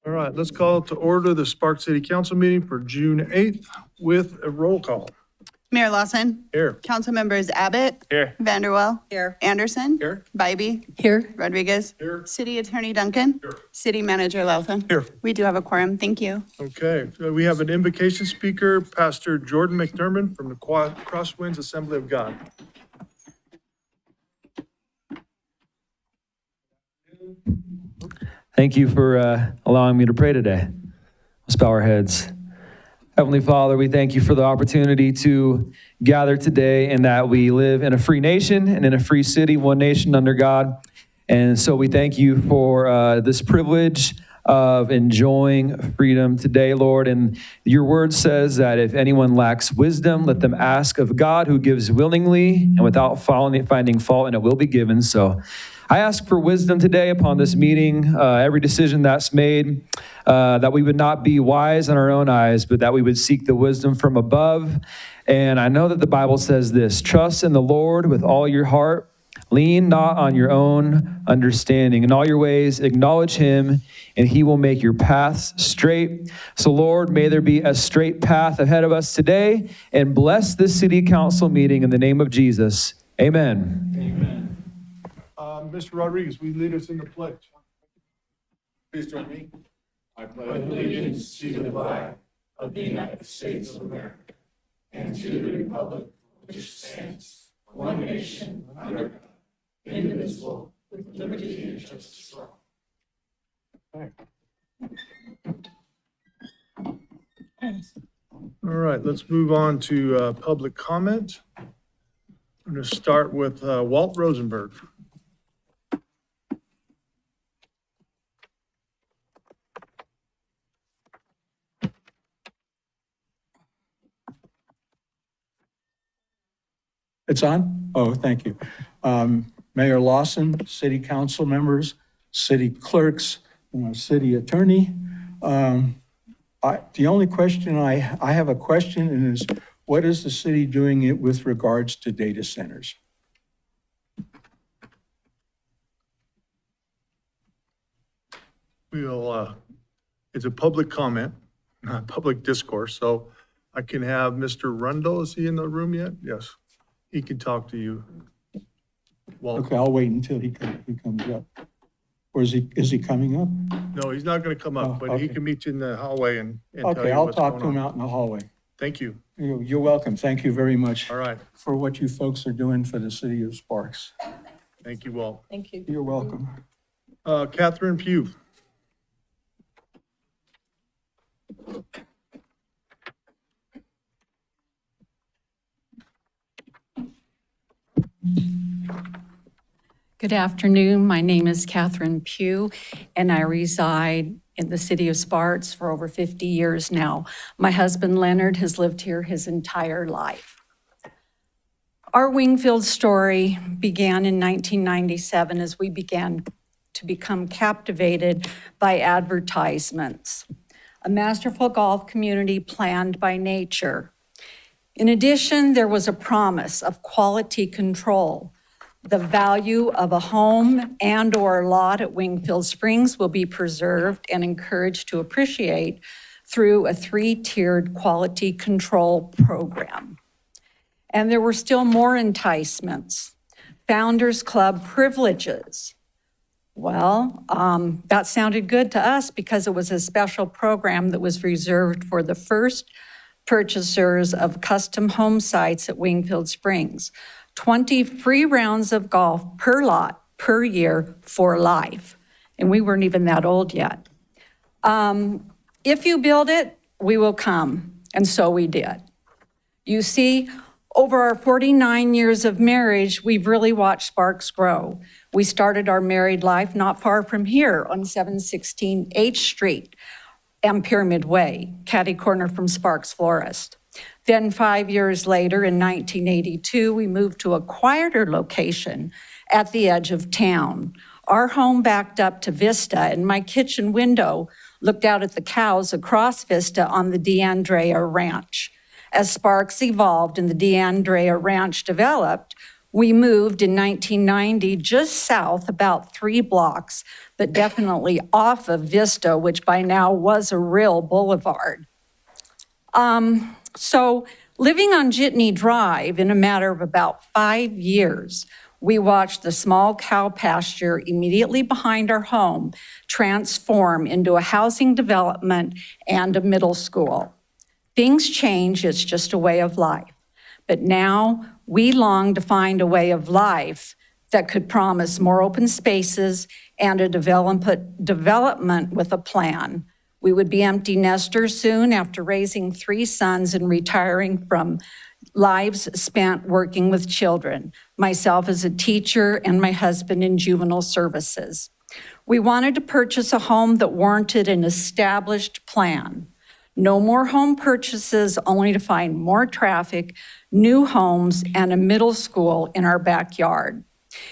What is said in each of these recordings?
All right, let's call to order the Sparks City Council meeting for June 8th with a roll call. Mayor Lawson. Here. Council members Abbott. Here. Vanderwell. Here. Anderson. Here. Bybee. Here. Rodriguez. Here. City Attorney Duncan. Here. City Manager Louthan. Here. We do have a quorum. Thank you. Okay, so we have an invocation speaker, Pastor Jordan McDermott from the Crosswinds Assembly of God. Thank you for allowing me to pray today. Let's bow our heads. Heavenly Father, we thank you for the opportunity to gather today and that we live in a free nation and in a free city, one nation under God. And so we thank you for this privilege of enjoying freedom today, Lord. And your word says that if anyone lacks wisdom, let them ask of God, who gives willingly and without finding fault, and it will be given. So I ask for wisdom today upon this meeting, every decision that's made, that we would not be wise in our own eyes, but that we would seek the wisdom from above. And I know that the Bible says this: trust in the Lord with all your heart, lean not on your own understanding. In all your ways, acknowledge him, and he will make your paths straight. So Lord, may there be a straight path ahead of us today, and bless this city council meeting in the name of Jesus. Amen. Amen. Mr. Rodriguez, will you lead us in the pledge? Please join me. I pledge allegiance to the flag of the United States of America and to the republic which stands one nation under God, indivisible, with liberty and justice for all. All right, let's move on to public comment. I'm going to start with Walt Rosenberg. It's on? Oh, thank you. Mayor Lawson, city council members, city clerks, city attorney. The only question I have a question, and is what is the city doing it with regards to data centers? We'll, it's a public comment, not public discourse, so I can have Mr. Rundle, is he in the room yet? Yes, he can talk to you. Walt. Okay, I'll wait until he comes up. Or is he coming up? No, he's not going to come up, Oh, but he okay. can meet you in the hallway and tell Okay, you I'll what's talk going to him on. out in the hallway. Thank you. You're welcome. Thank you very much All right, for what you folks are doing for the city of Sparks. thank you, Walt. Thank you. You're welcome. Catherine Pugh. Good afternoon. My name is Catherine Pugh, and I reside in the city of Sparks for over 50 years now. My husband Leonard has lived here his entire life. Our Wingfield story began in 1997 as we began to become captivated by advertisements. A masterful golf community planned by nature. In addition, there was a promise of quality control. The value of a home and/or lot at Wingfield Springs will be preserved and encouraged to appreciate through a 3-tiered quality control program. And there were still more enticements. Founders Club privileges. Well, that sounded good to us because it was a special program that was reserved for the first purchasers of custom home sites at Wingfield Springs. 20 free rounds of golf per lot per year for life. And we weren't even that old yet. If you build it, we will come. And so we did. You see, over our 49 years of marriage, we've really watched Sparks grow. We started our married life not far from here on 716 H Street and Pyramid Way, catty corner from Sparks Florist. Then 5 years later, in 1982, we moved to a quieter location at the edge of town. Our home backed up to Vista, and my kitchen window looked out at the cows across Vista on the D'Andrea Ranch. As Sparks evolved and the D'Andrea Ranch developed, We moved in 1990 just south, about 3 blocks, but definitely off of Vista, which by now was a real boulevard. So living on Jitney Drive in a matter of about 5 years, we watched the small cow pasture immediately behind our home transform into a housing development and a middle school. Things change, it's just a way of life. But now we long to find a way of life that could promise more open spaces and a development with a plan. We would be empty nesters soon after raising 3 sons and retiring from lives spent working with children, myself as a teacher and my husband in juvenile services. We wanted to purchase a home that warranted an established plan. No more home purchases only to find more traffic, new homes, and a middle school in our backyard.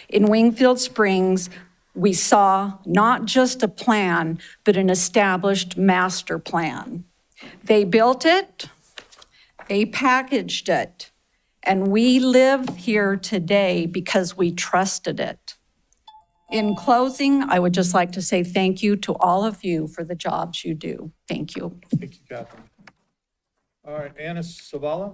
In Wingfield Springs, we saw not just a plan, but an established master plan. They built it, they packaged it, and we live here today because we trusted it. In closing, I would just like to say thank you to all of you for the jobs you do. Thank you. Thank you, Catherine. All right, Anna Savala?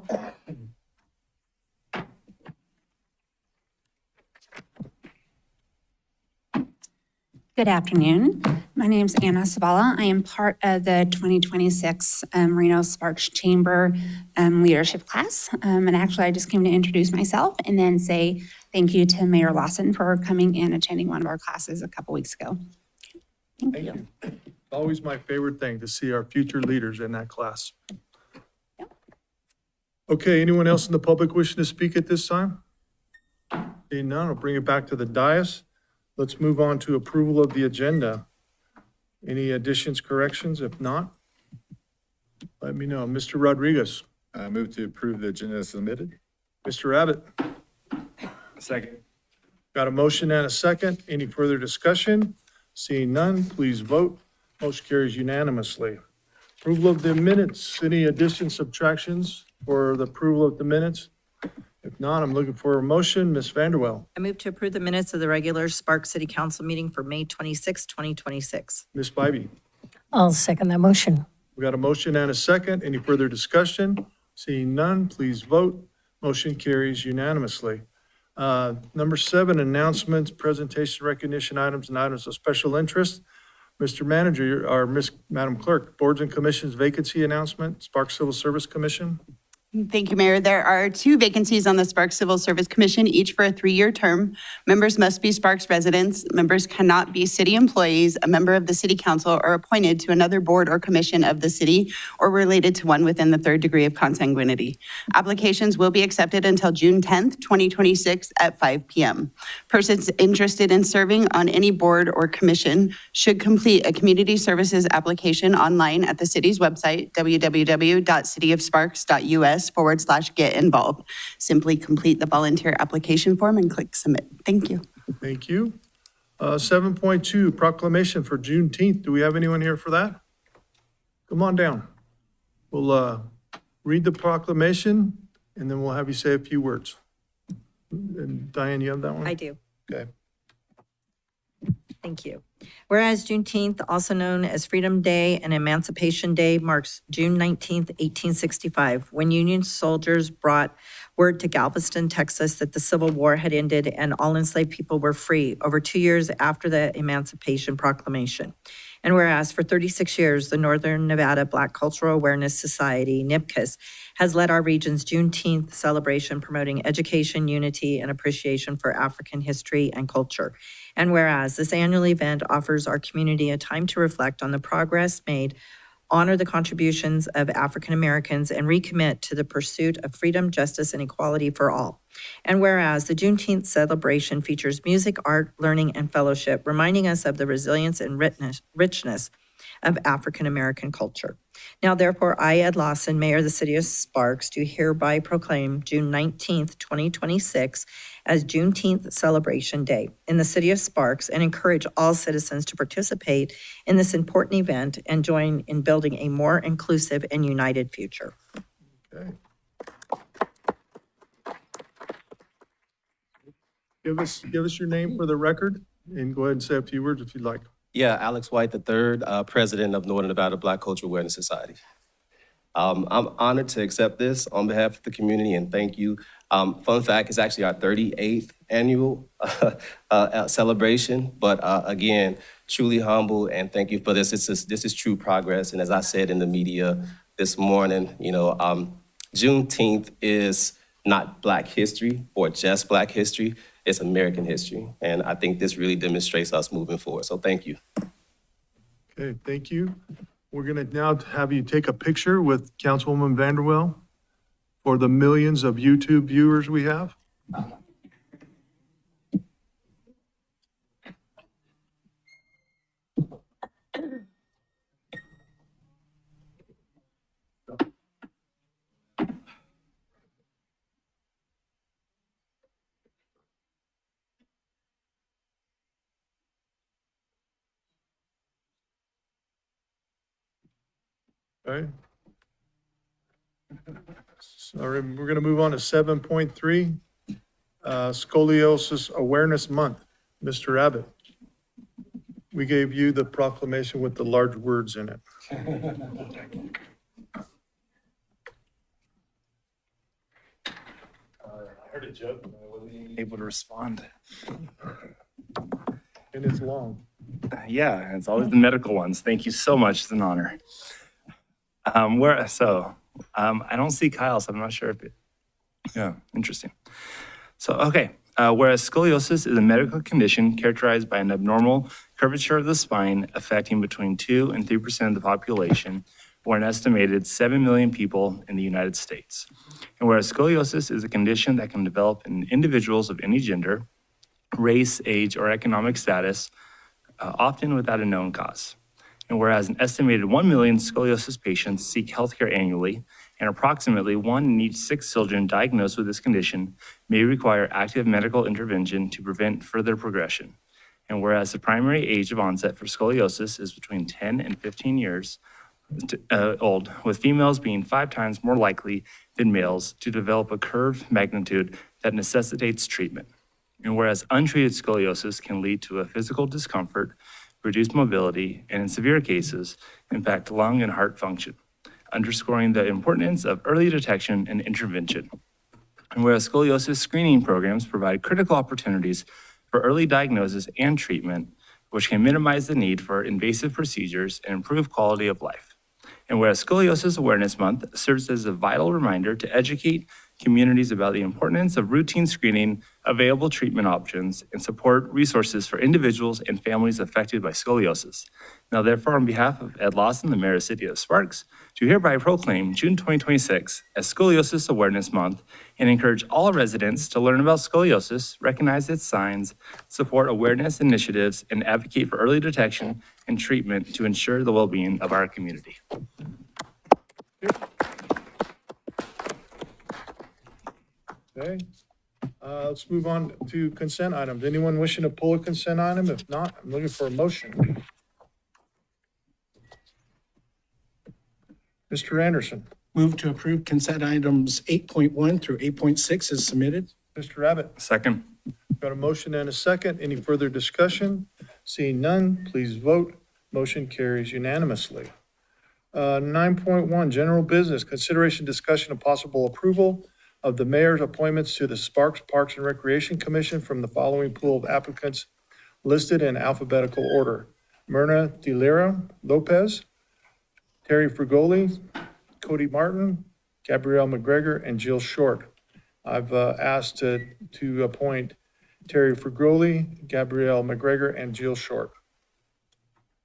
Good afternoon. My name is Anna Savala. I am part of the 2026 Reno Sparks Chamber leadership class. And actually, I just came to introduce myself and then say thank you to Mayor Lawson for coming and attending one of our classes a couple weeks ago. Thank you. Always my favorite thing to see our future leaders in that class. Okay, anyone else in the public wishing to speak at this time? Seeing none, I'll bring it back to the dais. Let's move on to approval of the agenda. Any additions, corrections? If not, let me know. Mr. Rodriguez, I move to approve the agenda as submitted. Mr. Abbott, Second. got a motion and a second. Any further discussion? Seeing none, please vote. Motion carries unanimously. Approval of the minutes. Any additions, subtractions for the approval of the minutes? If not, I'm looking for a motion. Ms. Vanderwell, I move to approve the minutes of the regular Sparks City Council meeting for May 26, 2026. Ms. Bybee. I'll second that motion. We got a motion and a second. Any further discussion? Seeing none, please vote. Motion carries unanimously. Number 7, announcements, presentation, recognition items, and items of special interest. Mr. Manager, or Madam Clerk, boards and commissions vacancy announcement, Sparks Civil Service Commission. Thank you, Mayor. There are 2 vacancies on the Sparks Civil Service Commission, each for a 3-year term. Members must be Sparks residents. Members cannot be city employees, a member of the city council, or appointed to another board or commission of the city, or related to one within the 3rd degree of consanguinity. Applications will be accepted until June 10th, 2026 at 5 p.m. Persons interested in serving on any board or commission should complete a community services application online at the city's website, www.cityofsparks.us/get involved. Simply complete the volunteer application form and click submit. Thank you. Thank you. 7.2, proclamation for Juneteenth. Do we have anyone here for that? Come on down. We'll read the proclamation, and then we'll have you say a few words. And Diane, you have that one? I do. Okay. Thank you. Whereas Juneteenth, also known as Freedom Day and Emancipation Day, marks June 19th, 1865, when Union soldiers brought word to Galveston, Texas, that the Civil War had ended and all enslaved people were free, over 2 years after the Emancipation Proclamation. And whereas for 36 years, the Northern Nevada Black Cultural Awareness Society, NIPCAS, has led our region's Juneteenth celebration promoting education, unity, and appreciation for African history and culture. And whereas this annual event offers our community a time to reflect on the progress made, honor the contributions of African Americans, and recommit to the pursuit of freedom, justice, and equality for all. And whereas the Juneteenth celebration features music, art, learning, and fellowship, reminding us of the resilience and richness of African American culture. Now, therefore, I, Ed Lawson, Mayor of the City of Sparks, do hereby proclaim June 19th, 2026 as Juneteenth Celebration Day in the City of Sparks, and encourage all citizens to participate in this important event and join in building a more inclusive and united future. Okay. Give us your name for the record and go ahead and say a few words if you'd like. Yeah, Alex White III, President of Northern Nevada Black Cultural Awareness Society. I'm honored to accept this on behalf of the community and thank you. Fun fact, it's actually our 38th annual celebration, but again, truly humble and thank you for this. This is true progress, and as I said in the media this morning, Juneteenth is not Black history or just Black history, it's American history, and I think this really demonstrates us moving forward, so thank you. Okay, thank you. We're going to now have you take a picture with Councilwoman Vanderwell for the millions of YouTube viewers we have. Okay. Sorry, we're going to move on to 7.3, Scoliosis Awareness Month. Mr. Abbott, we gave you the proclamation with the large words in it. I heard a joke, but I wasn't able to respond. And it's long. Yeah, it's always the medical ones. Thank you so much. It's an honor. I don't see Kyle, so I'm not sure if yeah, interesting. So, okay. Whereas scoliosis is a medical condition characterized by an abnormal curvature of the spine affecting between 2 and 3% of the population, or an estimated 7 million people in the United States. And whereas scoliosis is a condition that can develop in individuals of any gender, race, age, or economic status, often without a known cause. And whereas an estimated 1 million scoliosis patients seek healthcare annually, and approximately 1 in each 6 children diagnosed with this condition may require active medical intervention to prevent further progression. And whereas the primary age of onset for scoliosis is between 10 and 15 years old, with females being 5 times more likely than males to develop a curve magnitude that necessitates treatment. And whereas untreated scoliosis can lead to a physical discomfort, reduced mobility, and in severe cases, impact lung and heart function, underscoring the importance of early detection and intervention. And whereas scoliosis screening programs provide critical opportunities for early diagnosis and treatment, which can minimize the need for invasive procedures and improve quality of life. And whereas Scoliosis Awareness Month serves as a vital reminder to educate communities about the importance of routine screening, available treatment options, and support resources for individuals and families affected by scoliosis. Now, therefore, on behalf of Ed Lawson, the Mayor of the City of Sparks, do hereby proclaim June 2026 as Scoliosis Awareness Month and encourage all residents to learn about scoliosis, recognize its signs, support awareness initiatives, and advocate for early detection and treatment to ensure the well-being of our community. Okay, let's move on to consent items. Anyone wishing to pull a consent item? If not, I'm looking for a motion. Mr. Anderson, Move to approve consent items 8.1 through 8.6 is submitted. Mr. Abbott, Second. got a motion and a second. Any further discussion? Seeing none, please vote. Motion carries unanimously. 9.1, general business, consideration, discussion, and possible approval of the mayor's appointments to the Sparks Parks and Recreation Commission from the following pool of applicants listed in alphabetical order: Myrna De Lira Lopez, Terry Frugoli, Cody Martin, Gabrielle McGregor, and Jill Short. I've asked to appoint Terry Frugoli, Gabrielle McGregor, and Jill Short.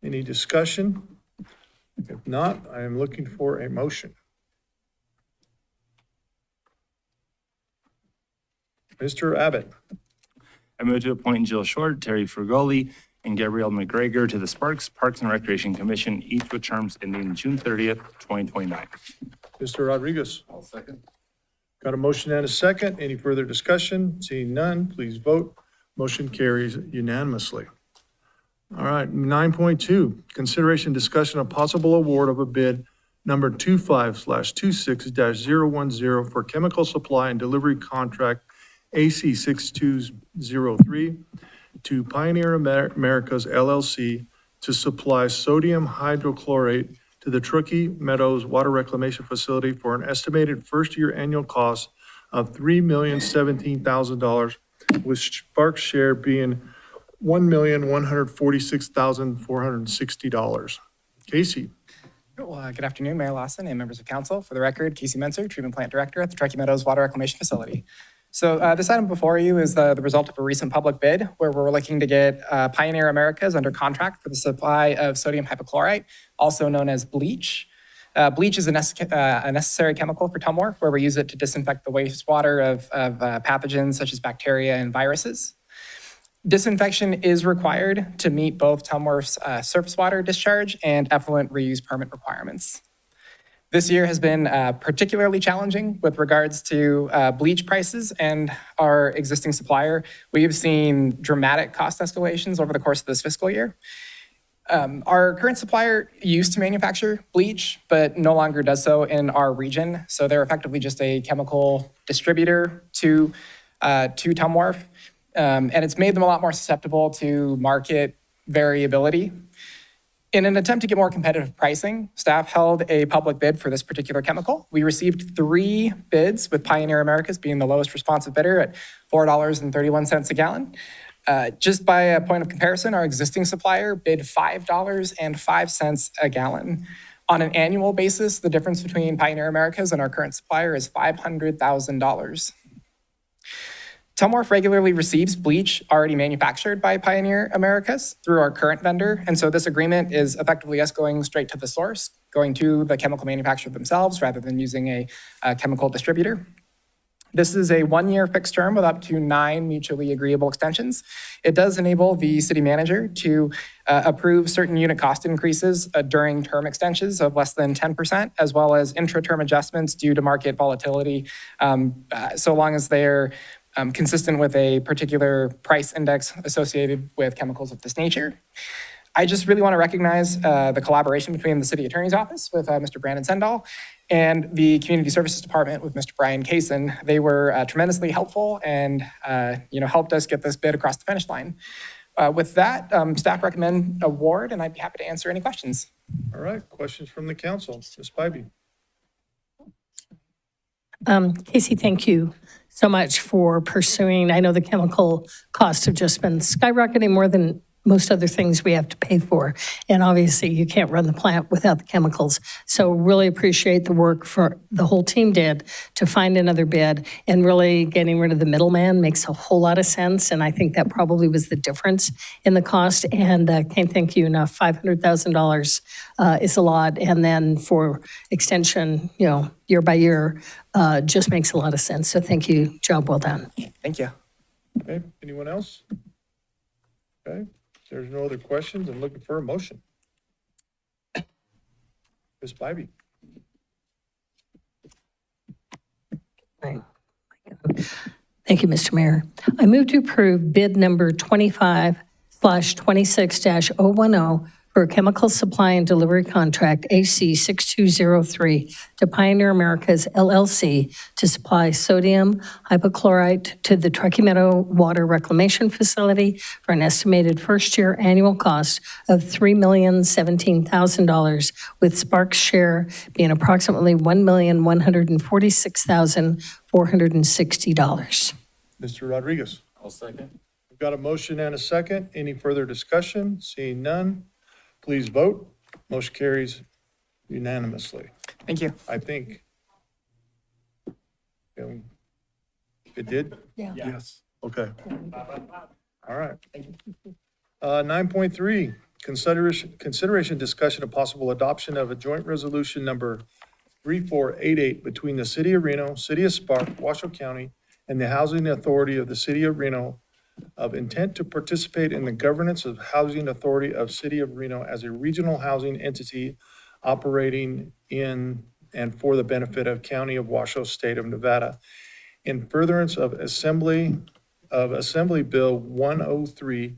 Any discussion? If not, I am looking for a motion. Mr. Abbott, I move to appoint Jill Short, Terry Frugoli, and Gabrielle McGregor to the Sparks Parks and Recreation Commission, each with terms ending June 30th, 2029. Mr. Rodriguez. I'll second. Got a motion and a second. Any further discussion? Seeing none, please vote. Motion carries unanimously. All right, 9.2, consideration, discussion of possible award of a bid number 25/26-010 for chemical supply and delivery contract AC 6203, to Pioneer Americas LLC to supply sodium hydrochlorate to the Truckee Meadows Water Reclamation Facility for an estimated first-year annual cost of $3,017,000, with Sparks' share being $1,146,460. Casey? Good afternoon, Mayor Lawson and members of council. For the record, Casey Menzer, Treatment Plant Director at the Truckee Meadows Water Reclamation Facility. So this item before you is the result of a recent public bid where we're looking to get Pioneer Americas under contract for the supply of sodium hypochlorite, also known as bleach. Bleach is a necessary chemical for Tumwharf, where we use it to disinfect the wastewater of pathogens such as bacteria and viruses. Disinfection is required to meet both Tumwharf's surface water discharge and effluent reuse permit requirements. This year has been particularly challenging with regards to bleach prices and our existing supplier. We have seen dramatic cost escalations over the course of this fiscal year. Our current supplier used to manufacture bleach, but no longer does so in our region. So they're effectively just a chemical distributor to Tumwharf. And it's made them a lot more susceptible to market variability. In an attempt to get more competitive pricing, staff held a public bid for this particular chemical. We received 3 bids, with Pioneer Americas being the lowest responsive bidder at $4.31 a gallon. Just by a point of comparison, our existing supplier bid $5.05 a gallon. On an annual basis, the difference between Pioneer Americas and our current supplier is $500,000. Tumwharf regularly receives bleach already manufactured by Pioneer Americas through our current vendor, and so this agreement is effectively us going straight to the source, going to the chemical manufacturer themselves rather than using a chemical distributor. This is a 1-year fixed term with up to 9 mutually agreeable extensions. It does enable the city manager to approve certain unit cost increases during term extensions of less than 10%, as well as intra-term adjustments due to market volatility, so long as they're consistent with a particular price index associated with chemicals of this nature. I just really want to recognize the collaboration between the City Attorney's Office with Mr. Brandon Sendall and the Community Services Department with Mr. Brian Kaysen. They were tremendously helpful and helped us get this bid across the finish line. With that, staff recommend award, and I'd be happy to answer any questions. All right, questions from the council. Ms. Bybee? Casey, thank you so much for pursuing. I know the chemical costs have just been skyrocketing more than most other things we have to pay for. And obviously, you can't run the plant without the chemicals. So really appreciate the work for the whole team did to find another bid, and really getting rid of the middleman makes a whole lot of sense. And I think that probably was the difference in the cost. And can't thank you enough. $500,000 is a lot. And then for extension, year by year, just makes a lot of sense. So thank you. Job well done. Thank you. Okay, anyone else? Okay, if there's no other questions, I'm looking for a motion. Ms. Bybee? Right. Thank you, Mr. Mayor. I move to approve bid number 25/26-010 for a chemical supply and delivery contract AC 6203 to Pioneer Americas LLC to supply sodium hypochlorite to the Truckee Meadow Water Reclamation Facility for an estimated first-year annual cost of $3,017,000, with Sparks' share being approximately $1,146,460. Mr. Rodriguez? I'll second. We've got a motion and a second. Any further discussion? Seeing none, please vote. Motion carries unanimously, Thank you. I think. It did? Yeah. Yes. Okay. All right. 9.3, consideration, discussion of possible adoption of a joint resolution number 3488 between the City of Reno, City of Spark, Washoe County, and the Housing Authority of the City of Reno of intent to participate in the governance of Housing Authority of City of Reno as a regional housing entity operating in and for the benefit of County of Washoe, State of Nevada, in furtherance of Assembly Bill 103,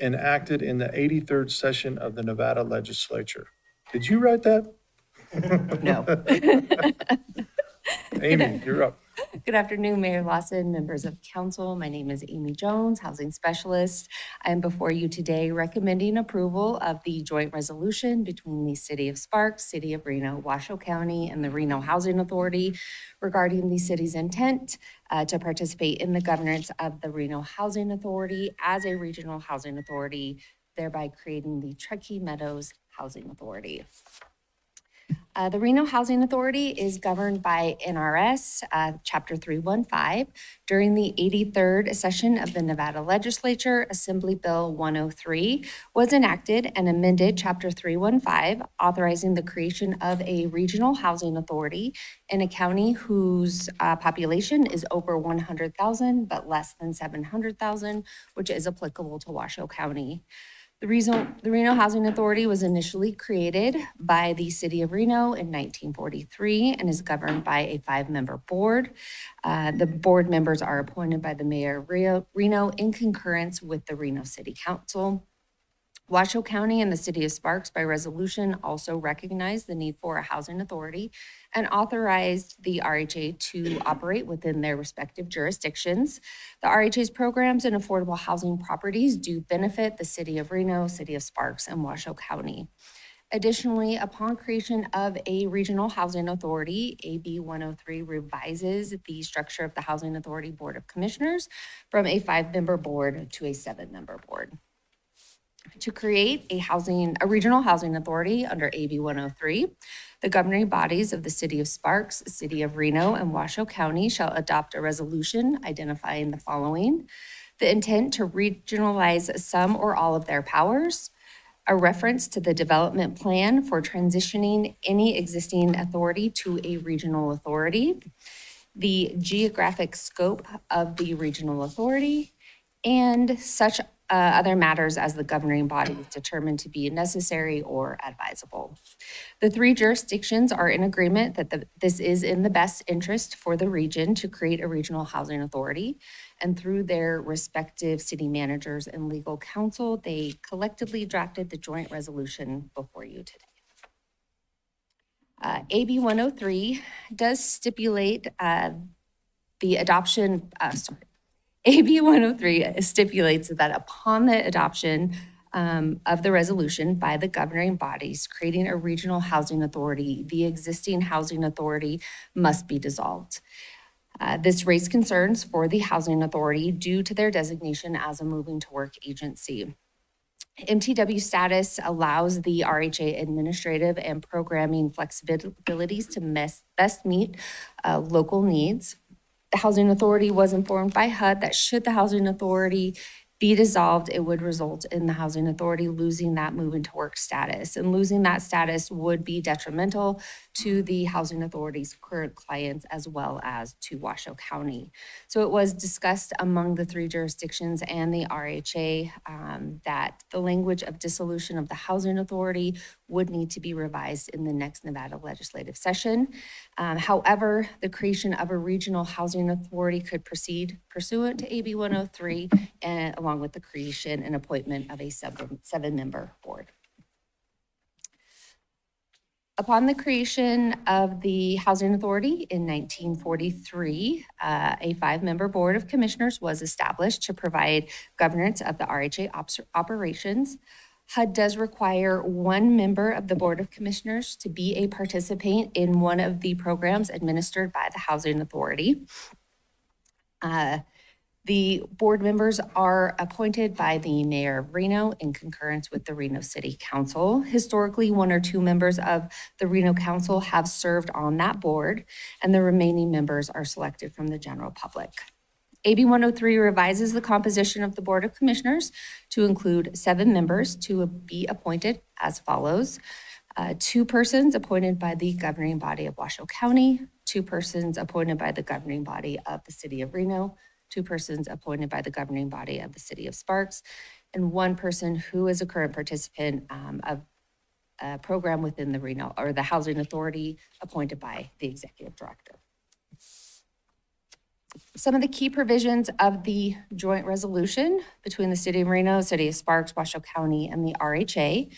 enacted in the 83rd session of the Nevada Legislature. Did you write that? No. Amy, you're up. Good afternoon, Mayor Lawson, members of council. My name is Amy Jones, Housing Specialist. I am before you today recommending approval of the joint resolution between the City of Sparks, City of Reno, Washoe County, and the Reno Housing Authority regarding the city's intent to participate in the governance of the Reno Housing Authority as a regional housing authority, thereby creating the Truckee Meadows Housing Authority. The Reno Housing Authority is governed by NRS Chapter 315. During the 83rd session of the Nevada Legislature, Assembly Bill 103 was enacted and amended Chapter 315, authorizing the creation of a regional housing authority in a county whose population is over 100,000 but less than 700,000, which is applicable to Washoe County. The Reno Housing Authority was initially created by the City of Reno in 1943 and is governed by a 5-member board. The board members are appointed by the Mayor of Reno in concurrence with the Reno City Council. Washoe County and the City of Sparks by resolution also recognized the need for a housing authority and authorized the RHA to operate within their respective jurisdictions. The RHA's programs and affordable housing properties do benefit the City of Reno, City of Sparks, and Washoe County. Additionally, upon creation of a regional housing authority, AB 103 revises the structure of the Housing Authority Board of Commissioners from a 5-member board to a 7-member board. To create a regional housing authority under AB 103, the governing bodies of the City of Sparks, City of Reno, and Washoe County shall adopt a resolution identifying the following: the intent to regionalize some or all of their powers, a reference to the development plan for transitioning any existing authority to a regional authority, the geographic scope of the regional authority, and such other matters as the governing body is determined to be necessary or advisable. The 3 jurisdictions are in agreement that this is in the best interest for the region to create a regional housing authority, and through their respective city managers and legal counsel, they collectively drafted the joint resolution before you today. AB 103 does stipulate the adoption, AB 103 stipulates that upon the adoption of the resolution by the governing bodies creating a regional housing authority, the existing housing authority must be dissolved. This raised concerns for the housing authority due to their designation as a moving to work agency. MTW status allows the RHA administrative and programming flexibilities to best meet local needs. The Housing Authority was informed by HUD that should the Housing Authority be dissolved, it would result in the Housing Authority losing that move-in to work status. And losing that status would be detrimental to the Housing Authority's current clients as well as to Washoe County. So it was discussed among the 3 jurisdictions and the RHA that the language of dissolution of the Housing Authority would need to be revised in the next Nevada legislative session. However, the creation of a regional housing authority could proceed pursuant to AB 103 and along with the creation and appointment of a 7-member board. Upon the creation of the Housing Authority in 1943, a 5-member Board of Commissioners was established to provide governance of the RHA operations. HUD does require 1 member of the Board of Commissioners to be a participant in one of the programs administered by the Housing Authority. The board members are appointed by the Mayor of Reno in concurrence with the Reno City Council. Historically, 1 or 2 members of the Reno Council have served on that board, and the remaining members are selected from the general public. AB 103 revises the composition of the Board of Commissioners to include 7 members to be appointed as follows. 2 persons appointed by the governing body of Washoe County, 2 persons appointed by the governing body of the City of Reno, 2 persons appointed by the governing body of the City of Sparks, and 1 person who is a current participant of a program within the Reno or the Housing Authority appointed by the Executive Director. Some of the key provisions of the joint resolution between the City of Reno, City of Sparks, Washoe County, and the RHA.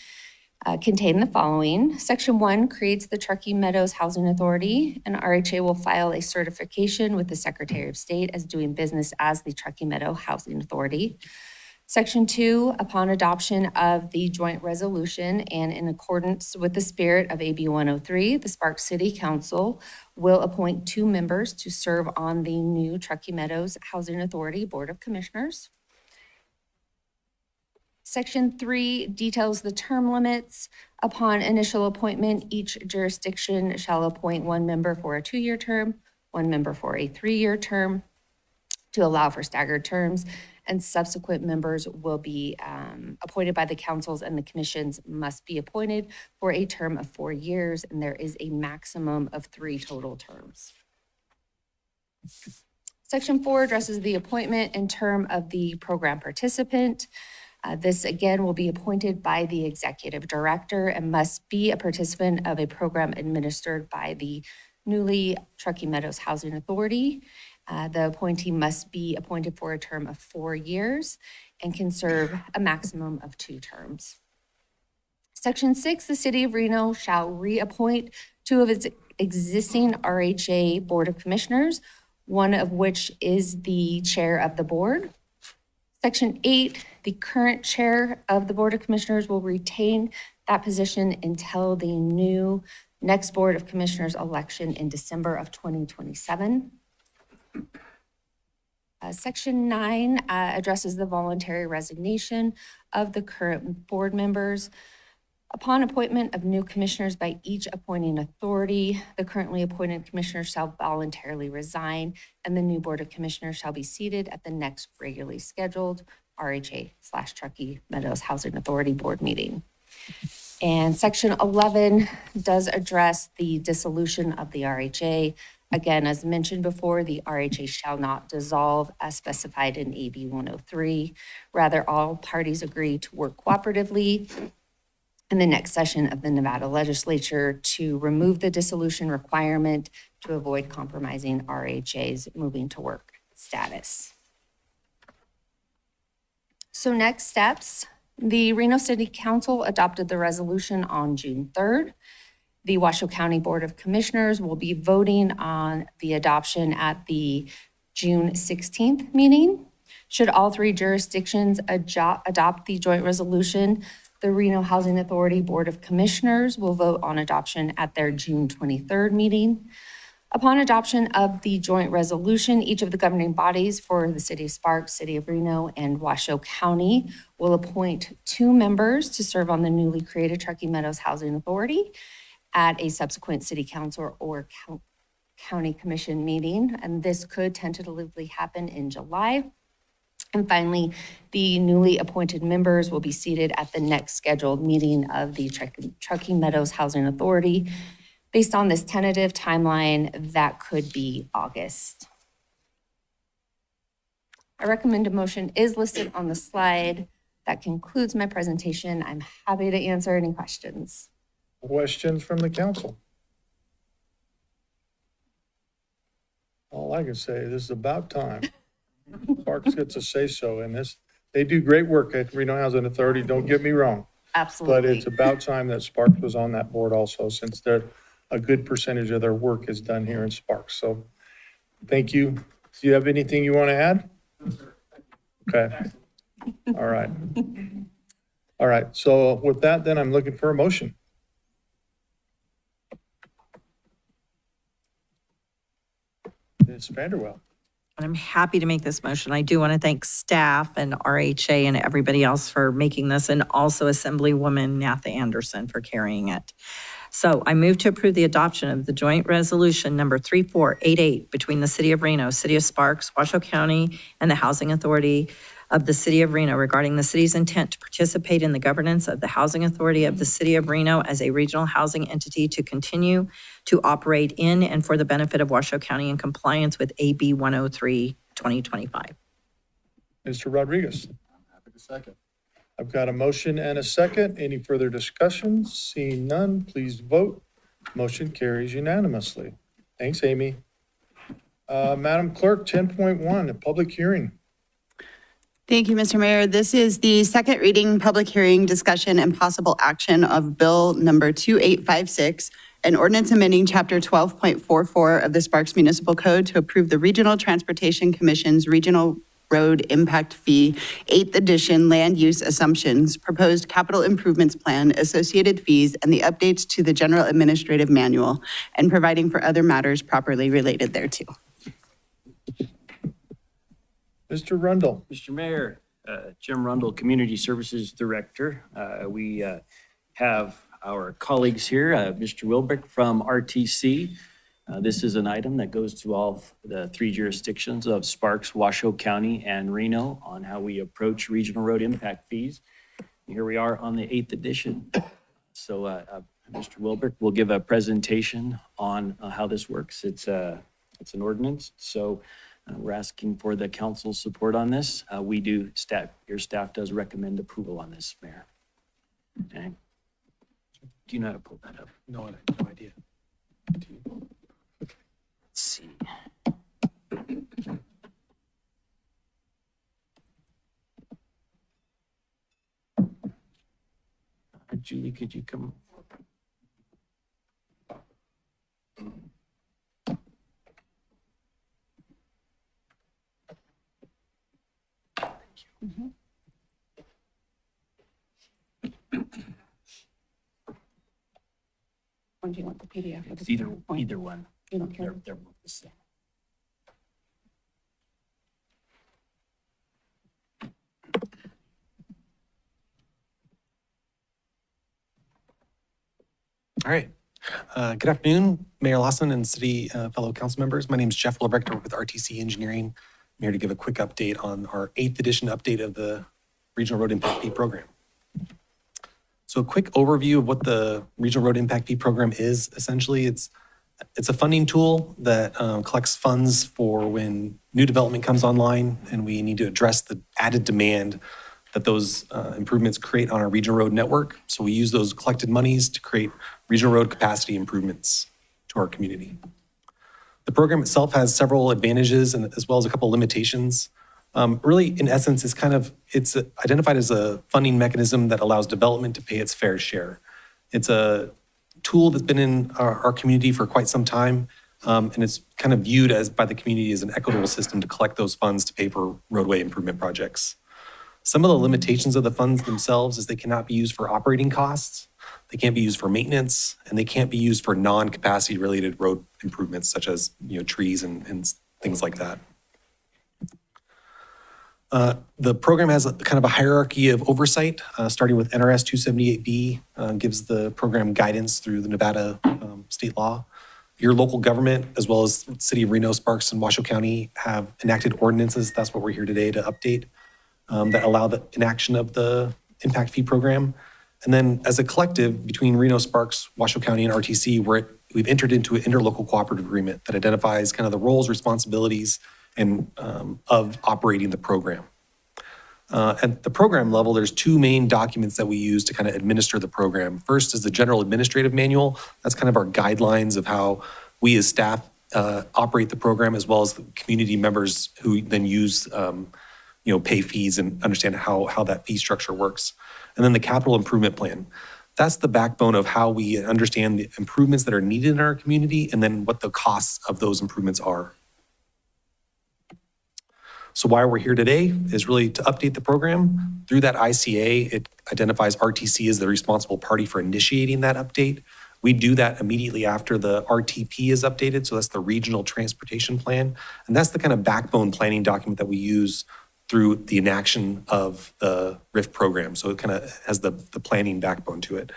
contain the following. Section 1 creates the Truckee Meadows Housing Authority, and RHA will file a certification with the Secretary of State as doing business as the Truckee Meadow Housing Authority. Section 2, upon adoption of the joint resolution and in accordance with the spirit of AB 103, the Sparks City Council will appoint 2 members to serve on the new Truckee Meadows Housing Authority Board of Commissioners. Section 3 details the term limits. Upon initial appointment, each jurisdiction shall appoint 1 member for a 2-year term, 1 member for a 3-year term to allow for staggered terms, and subsequent members will be appointed by the councils, and the commissions must be appointed for a term of 4 years, and there is a maximum of 3 total terms. Section 4 addresses the appointment and term of the program participant. This again will be appointed by the executive director and must be a participant of a program administered by the newly Truckee Meadows Housing Authority. The appointee must be appointed for a term of 4 years and can serve a maximum of 2 terms. Section 6, the City of Reno shall reappoint 2 of its existing RHA Board of Commissioners, one of which is the chair of the board. Section 8, the current chair of the Board of Commissioners will retain that position until the new next Board of Commissioners election in December of 2027. Section 9 addresses the voluntary resignation of the current board members. Upon appointment of new commissioners by each appointing authority, the currently appointed commissioner shall voluntarily resign, and the new Board of Commissioners shall be seated at the next regularly scheduled RHA/Truckee Meadows Housing Authority Board meeting. And Section 11 does address the dissolution of the RHA. Again, as mentioned before, the RHA shall not dissolve as specified in AB 103. Rather, all parties agree to work cooperatively in the next session of the Nevada legislature to remove the dissolution requirement to avoid compromising RHA's moving to work status. So next steps, the Reno City Council adopted the resolution on June 3rd. The Washoe County Board of Commissioners will be voting on the adoption at the June 16th meeting. Should all 3 jurisdictions adopt the joint resolution, the Reno Housing Authority Board of Commissioners will vote on adoption at their June 23rd meeting. Upon adoption of the joint resolution, each of the governing bodies for the City of Sparks, City of Reno, and Washoe County will appoint 2 members to serve on the newly created Truckee Meadows Housing Authority at a subsequent city council or county commission meeting, and this could tentatively happen in July. And finally, the newly appointed members will be seated at the next scheduled meeting of the Truckee Meadows Housing Authority. Based on this tentative timeline, that could be August. A recommended motion is listed on the slide. That concludes my presentation. I'm happy to answer any questions. Questions from the council? All I can say, this is about time. Sparks gets a say-so in this. They do great work at Reno Housing Authority, don't get me wrong. Absolutely. But it's about time that Sparks was on that board also, since a good percentage of their work is done here in Sparks. So thank you. Do you have anything you want to add? Okay. All right. All right. So with that, then I'm looking for a motion. Ms. Vanderwell. And I'm happy to make this motion. I do want to thank staff and RHA and everybody else for making this, and also Assemblywoman Natha Anderson for carrying it. So I move to approve the adoption of the joint resolution number 3488 between the City of Reno, City of Sparks, Washoe County, and the Housing Authority of the City of Reno regarding the city's intent to participate in the governance of the Housing Authority of the City of Reno as a regional housing entity to continue to operate in and for the benefit of Washoe County in compliance with AB 103, 2025. Mr. Rodriguez. Happy to second. I've got a motion and a second. Any further discussion? Seeing none, please vote. Motion carries unanimously. Thanks, Amy. Madam Clerk, 10.1, a public hearing. Thank you, Mr. Mayor. This is the second reading, public hearing, discussion, and possible action of Bill number 2856, an ordinance amending Chapter 12.44 of the Sparks Municipal Code to approve the Regional Transportation Commission's Regional Road Impact Fee, 8th edition land use assumptions, proposed capital improvements plan, associated fees, and the updates to the General Administrative Manual, and providing for other matters properly related thereto. Mr. Rundle. Mr. Mayor, Jim Rundle, Community Services Director. We have our colleagues here, Mr. Wilbeck from RTC. This is an item that goes to all the 3 jurisdictions of Sparks, Washoe County, and Reno on how we approach regional road impact fees. Here we are on the 8th edition. So Mr. Wilbeck will give a presentation on how this works. It's an ordinance, so we're asking for the council's support on this. Your staff does recommend approval on this, Mayor. Okay. Do you know how to pull that up? No, I have no idea. Let's see. Julie, could you come? Or do you want the PDF? It's either one. You don't care? They're both the same. All right. Good afternoon, Mayor Lawson and city fellow council members. My name is Jeff Lebrechter with RTC Engineering. I'm here to give a quick update on our 8th edition update of the Regional Road Impact Fee Program. So a quick overview of what the Regional Road Impact Fee Program is. Essentially, it's a funding tool that collects funds for when new development comes online and we need to address the added demand that those improvements create on our regional road network. So we use those collected monies to create regional road capacity improvements to our community. The program itself has several advantages and as well as a couple limitations. Really, in essence, it's identified as a funding mechanism that allows development to pay its fair share. It's a tool that's been in our community for quite some time, and it's kind of viewed by the community as an equitable system to collect those funds to pay for roadway improvement projects. Some of the limitations of the funds themselves is they cannot be used for operating costs, they can't be used for maintenance, and they can't be used for non-capacity related road improvements such as trees and things like that. The program has kind of a hierarchy of oversight, starting with NRS 278B, gives the program guidance through the Nevada state law. Your local government, as well as the City of Reno, Sparks, and Washoe County have enacted ordinances. That's what we're here today to update, that allow the enaction of the impact fee program. And then as a collective between Reno, Sparks, Washoe County, and RTC, we've entered into an interlocal cooperative agreement that identifies kind of the roles, responsibilities, and of operating the program. At the program level, there's 2 main documents that we use to kind of administer the program. First is the General Administrative Manual. That's kind of our guidelines of how we as staff operate the program, as well as the community members who then use, pay fees and understand how that fee structure works. And then the Capital Improvement Plan. That's the backbone of how we understand the improvements that are needed in our community and then what the costs of those improvements are. So why we're here today is really to update the program. Through that ICA, it identifies RTC as the responsible party for initiating that update. We do that immediately after the RTP is updated, so that's the Regional Transportation Plan. And that's the kind of backbone planning document that we use through the enaction of the RIF program. So it kind of has the planning backbone to it.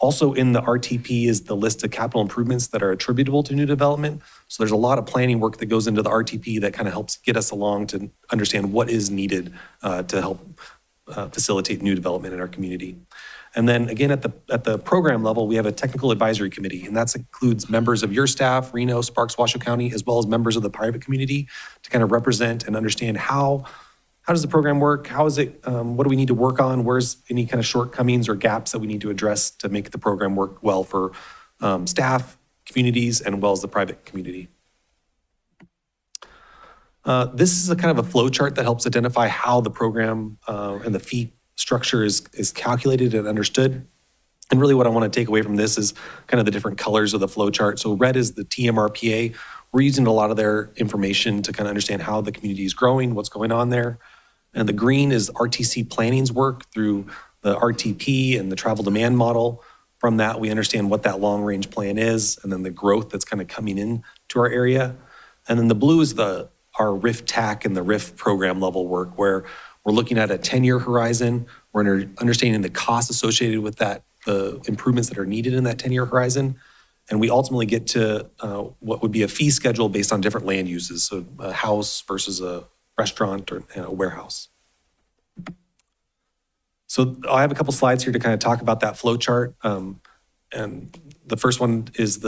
Also in the RTP is the list of capital improvements that are attributable to new development. So there's a lot of planning work that goes into the RTP that kind of helps get us along to understand what is needed to help facilitate new development in our community. And then again, at the program level, we have a technical advisory committee, and that includes members of your staff, Reno, Sparks, Washoe County, as well as members of the private community to kind of represent and understand how does the program work? How is it, what do we need to work on? Where's any kind of shortcomings or gaps that we need to address to make the program work well for staff, communities, and well as the private community? This is a kind of a flow chart that helps identify how the program and the fee structure is calculated and understood. And really what I want to take away from this is kind of the different colors of the flow chart. So red is the TMRPA. We're using a lot of their information to kind of understand how the community is growing, what's going on there. And the green is RTC planning's work through the RTP and the travel demand model. From that, we understand what that long-range plan is, and then the growth that's kind of coming in to our area. And then the blue is our RIF TAC and the RIF program level work, where we're looking at a 10-year horizon. We're understanding the costs associated with that, the improvements that are needed in that 10-year horizon. And we ultimately get to what would be a fee schedule based on different land uses, so a house versus a restaurant or a warehouse. So I have a couple slides here to kind of talk about that flow chart. And the first one is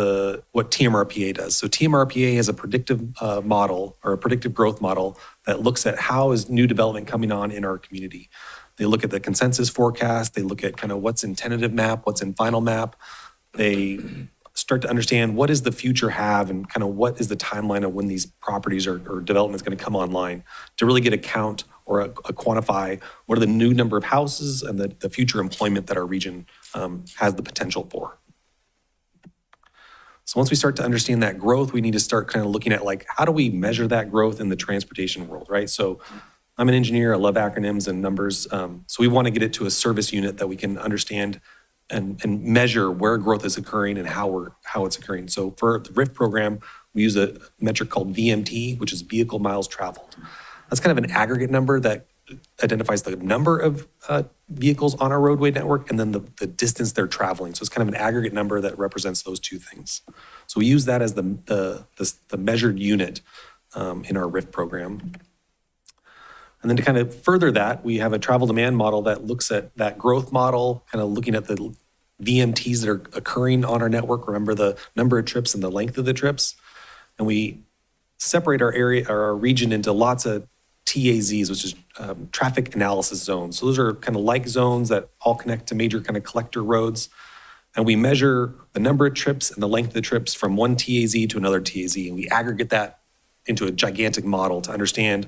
what TMRPA does. So TMRPA has a predictive model or a predictive growth model that looks at how is new development coming on in our community. They look at the consensus forecast. They look at kind of what's in tentative map, what's in final map. They start to understand what does the future have and kind of what is the timeline of when these properties or development is going to come online to really get a count or a quantify what are the new number of houses and the future employment that our region has the potential for. So once we start to understand that growth, we need to start kind of looking at like, how do we measure that growth in the transportation world, right? So I'm an engineer, I love acronyms and numbers. So we want to get it to a service unit that we can understand and measure where growth is occurring and how it's occurring. So for the RIF program, we use a metric called VMT, which is vehicle miles traveled. That's kind of an aggregate number that identifies the number of vehicles on our roadway network and then the distance they're traveling. So it's kind of an aggregate number that represents those two things. So we use that as the measured unit in our RIF program. And then to kind of further that, we have a travel demand model that looks at that growth model, kind of looking at the VMTs that are occurring on our network. Remember the number of trips and the length of the trips. And we separate our area, or our region, into lots of TAZs, which is traffic analysis zones. So those are kind of like zones that all connect to major kind of collector roads. And we measure the number of trips and the length of the trips from one TAZ to another TAZ. And we aggregate that into a gigantic model to understand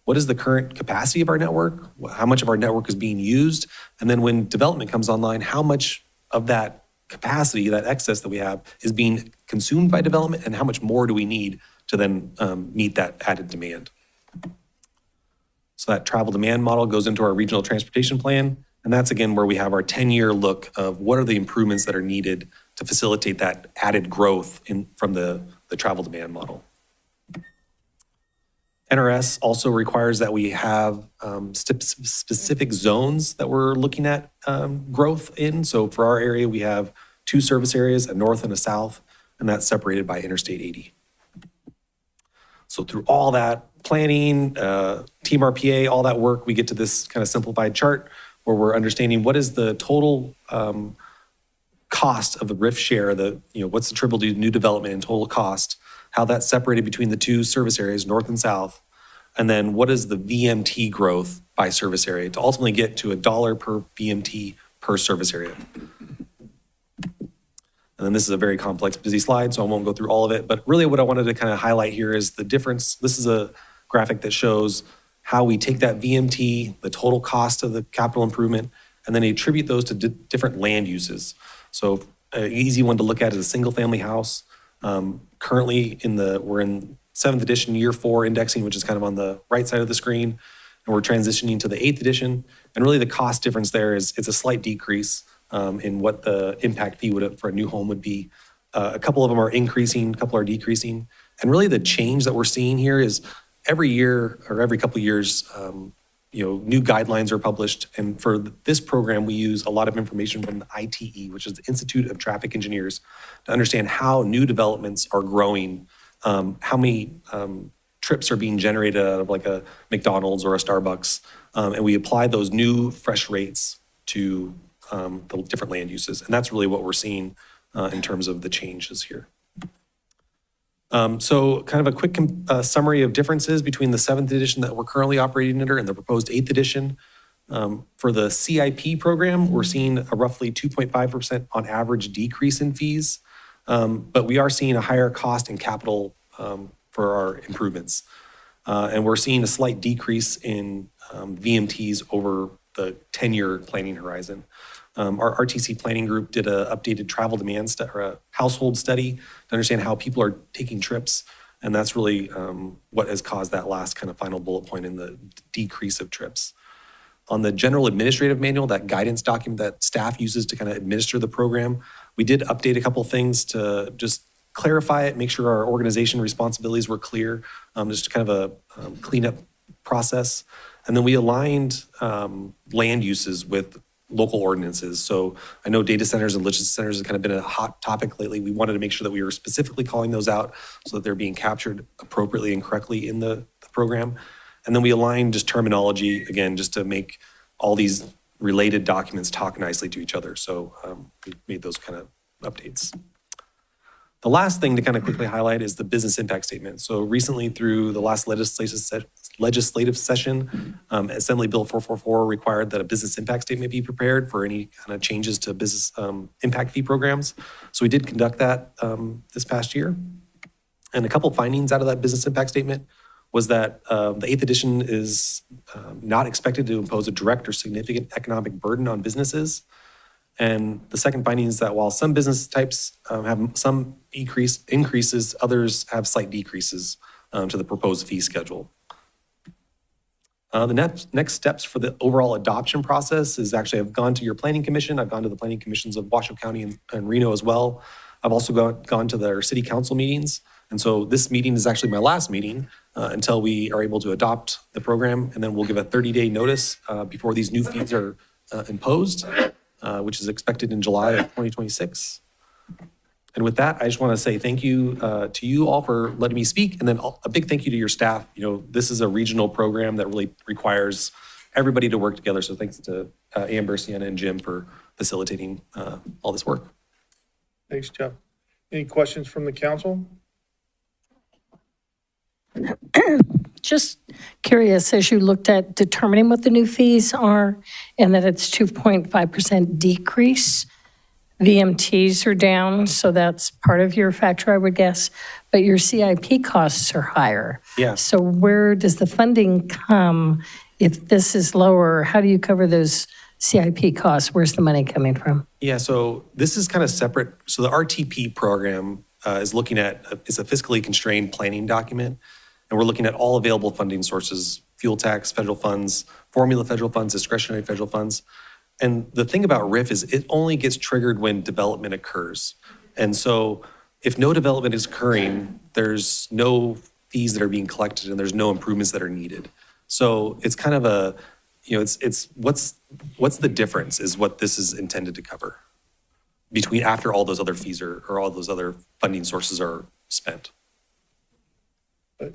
what is the current capacity of our network, how much of our network is being used, and then when development comes online, how much of that capacity, that excess that we have, is being consumed by development, and how much more do we need to then meet that added demand. So that travel demand model goes into our regional transportation plan, and that's again where we have our 10-year look of what are the improvements that are needed to facilitate that added growth from the travel demand model. NRS also requires that we have specific zones that we're looking at growth in. So for our area, we have 2 service areas, a north and a south, and that's separated by Interstate 80. So through all that planning, TMRPA, all that work, we get to this kind of simplified chart where we're understanding what is the total cost of the RIF share, what's attributable to new development and total cost, how that's separated between the 2 service areas, north and south, and then what is the VMT growth by service area to ultimately get to $1 per VMT per service area. And then this is a very complex, busy slide, so I won't go through all of it, but really what I wanted to kind of highlight here is the difference. This is a graphic that shows how we take that VMT, the total cost of the capital improvement, and then attribute those to different land uses. So an easy one to look at is a single family house. Currently we're in 7th edition, year 4 indexing, which is kind of on the right side of the screen. And we're transitioning to the 8th edition. And really the cost difference there is it's a slight decrease in what the impact fee for a new home would be. A couple of them are increasing, a couple are decreasing. And really the change that we're seeing here is every year or every couple of years, new guidelines are published. And for this program, we use a lot of information from the ITE, which is the Institute of Traffic Engineers, to understand how new developments are growing, how many trips are being generated out of like a McDonald's or a Starbucks. And we apply those new fresh rates to the different land uses. And that's really what we're seeing in terms of the changes here. So kind of a quick summary of differences between the 7th edition that we're currently operating under and the proposed 8th edition. For the CIP program, we're seeing a roughly 2.5% on average decrease in fees, but we are seeing a higher cost in capital for our improvements. And we're seeing a slight decrease in VMTs over the 10-year planning horizon. Our RTC planning group did an updated travel demand or a household study to understand how people are taking trips. And that's really what has caused that last kind of final bullet point in the decrease of trips. On the general administrative manual, that guidance document that staff uses to kind of administer the program, we did update a couple things to just clarify it, make sure our organization responsibilities were clear, just kind of a cleanup process. And then we aligned land uses with local ordinances. So I know data centers and logistics centers have kind of been a hot topic lately. We wanted to make sure that we were specifically calling those out so that they're being captured appropriately and correctly in the program. And then we aligned just terminology, again, just to make all these related documents talk nicely to each other. So we made those kind of updates. The last thing to kind of quickly highlight is the business impact statement. So recently through the last legislative session, Assembly Bill 444 required that a business impact statement be prepared for any kind of changes to business impact fee programs. So we did conduct that this past year. And a couple findings out of that business impact statement was that the 8th edition is not expected to impose a direct or significant economic burden on businesses. And the second finding is that while some business types have some increases, others have slight decreases to the proposed fee schedule. The next steps for the overall adoption process is actually I've gone to your planning commission. I've gone to the planning commissions of Washoe County and Reno as well. I've also gone to their city council meetings. And so this meeting is actually my last meeting until we are able to adopt the program. And then we'll give a 30-day notice before these new fees are imposed, which is expected in July of 2026. And with that, I just want to say thank you to you all for letting me speak. And then a big thank you to your staff. You know, this is a regional program that really requires everybody to work together. So thanks to Amber, Sienna, and Jim for facilitating all this work. Thanks, Jeff. Any questions from the council? Just curious, as you looked at determining what the new fees are and that it's 2.5% decrease, VMTs are down, so that's part of your factor, I would guess, but your CIP costs are higher. Yeah. So where does the funding come if this is lower? How do you cover those CIP costs? Where's the money coming from? Yeah, so this is kind of separate. So the RTP program is looking at, it's a fiscally constrained planning document. And we're looking at all available funding sources, fuel tax, federal funds, formula federal funds, discretionary federal funds. And the thing about RIF is it only gets triggered when development occurs. And so if no development is occurring, there's no fees that are being collected and there's no improvements that are needed. So it's kind of a, you know, it's what's the difference is what this is intended to cover between after all those other fees or all those other funding sources are spent.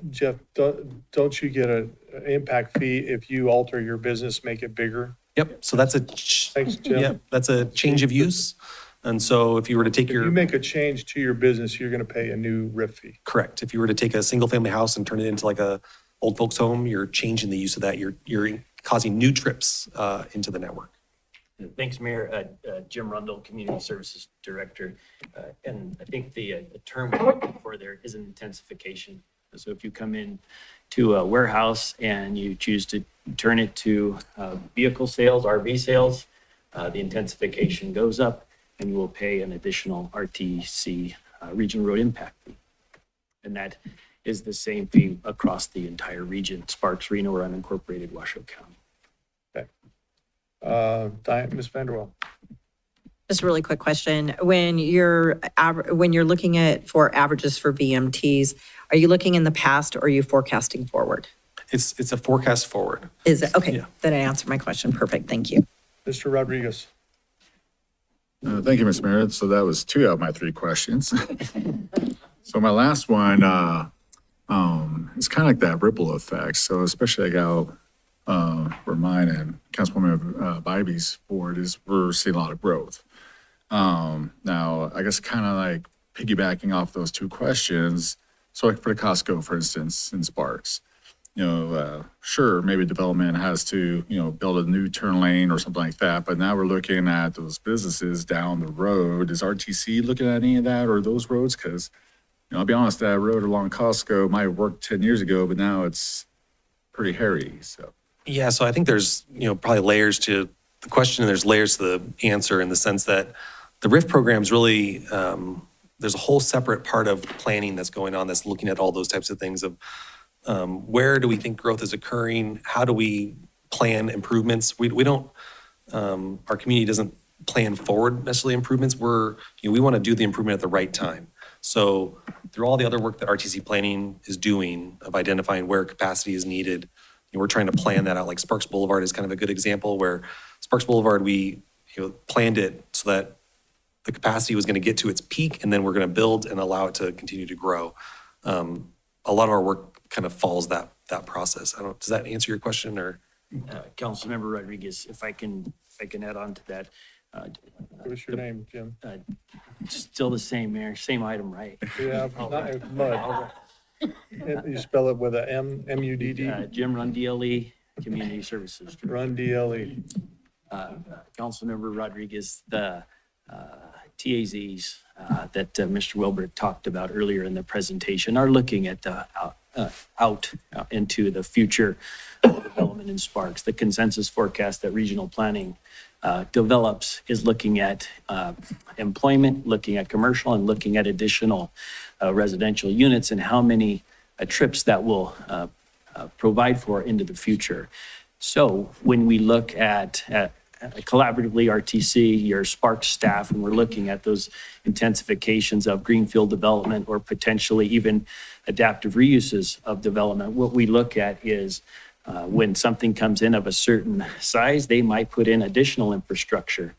Jeff, don't you get an impact fee if you alter your business, make it bigger? Yep, so that's a, Thanks, Jim. yep, that's a change of use. And so if you were to take If you your, make a change to your business, you're going to pay a new RIF fee. correct, if you were to take a single family house and turn it into like a old folks home, you're changing the use of that. You're causing new trips into the network. Thanks, Mayor. Jim Rundle, Community Services Director. And I think the term we're looking for there is an intensification. So if you come in to a warehouse and you choose to turn it to vehicle sales, RV sales, the intensification goes up and you will pay an additional RTC regional road impact fee. And that is the same fee across the entire region, Sparks, Reno, or unincorporated Washoe County. Okay. Ms. Vanderwell. Just a really quick question. When you're looking at for averages for VMTs, are you looking in the past or are you forecasting forward? It's a forecast forward. Is it? Okay, Yeah. then I answered my question. Perfect, thank you. Mr. Rodriguez. Thank you, Ms. Merritt. So that was 2 out of my 3 questions. So my last one, it's kind of like that ripple effect. So especially like how where mine and Councilwoman Bybee's board is, we're seeing a lot of growth. Now, I guess kind of like piggybacking off those 2 questions. So like for the Costco, for instance, in Sparks, sure, maybe development has to, build a new turn lane or something like that. But now we're looking at those businesses down the road. Is RTC looking at any of that or those roads? Because, I'll be honest, that road along Costco might have worked 10 years ago, but now it's pretty hairy, so. Yeah, so I think there's, probably layers to the question and there's layers to the answer in the sense that the RIF program's really, there's a whole separate part of planning that's going on that's looking at all those types of things of where do we think growth is occurring? How do we plan improvements? We don't, our community doesn't plan forward necessarily improvements. We want to do the improvement at the right time. So through all the other work that RTC planning is doing of identifying where capacity is needed, we're trying to plan that out. Like Sparks Boulevard is kind of a good example where Sparks Boulevard, we planned it so that the capacity was going to get to its peak and then we're going to build and allow it to continue to grow. A lot of our work kind of follows that process. Does that answer your question or? Councilmember Rodriguez, if I can add on to that. What's your name, Jim? Still the same, Mayor, same item, right? Yeah, not Mudd. You spell it with a M, M-U-D-D? Jim Rundiele, Community Services Director. Rundiele. Councilmember Rodriguez, the TAZs that Mr. Wilbert talked about earlier in the presentation are looking at the out into the future development in Sparks. The consensus forecast that regional planning develops is looking at employment, looking at commercial, and looking at additional residential units and how many trips that will provide for into the future. So when we look at collaboratively RTC, your Sparks staff, and we're looking at those intensifications of greenfield development or potentially even adaptive reuses of development, what we look at is when something comes in of a certain size, they might put in additional infrastructure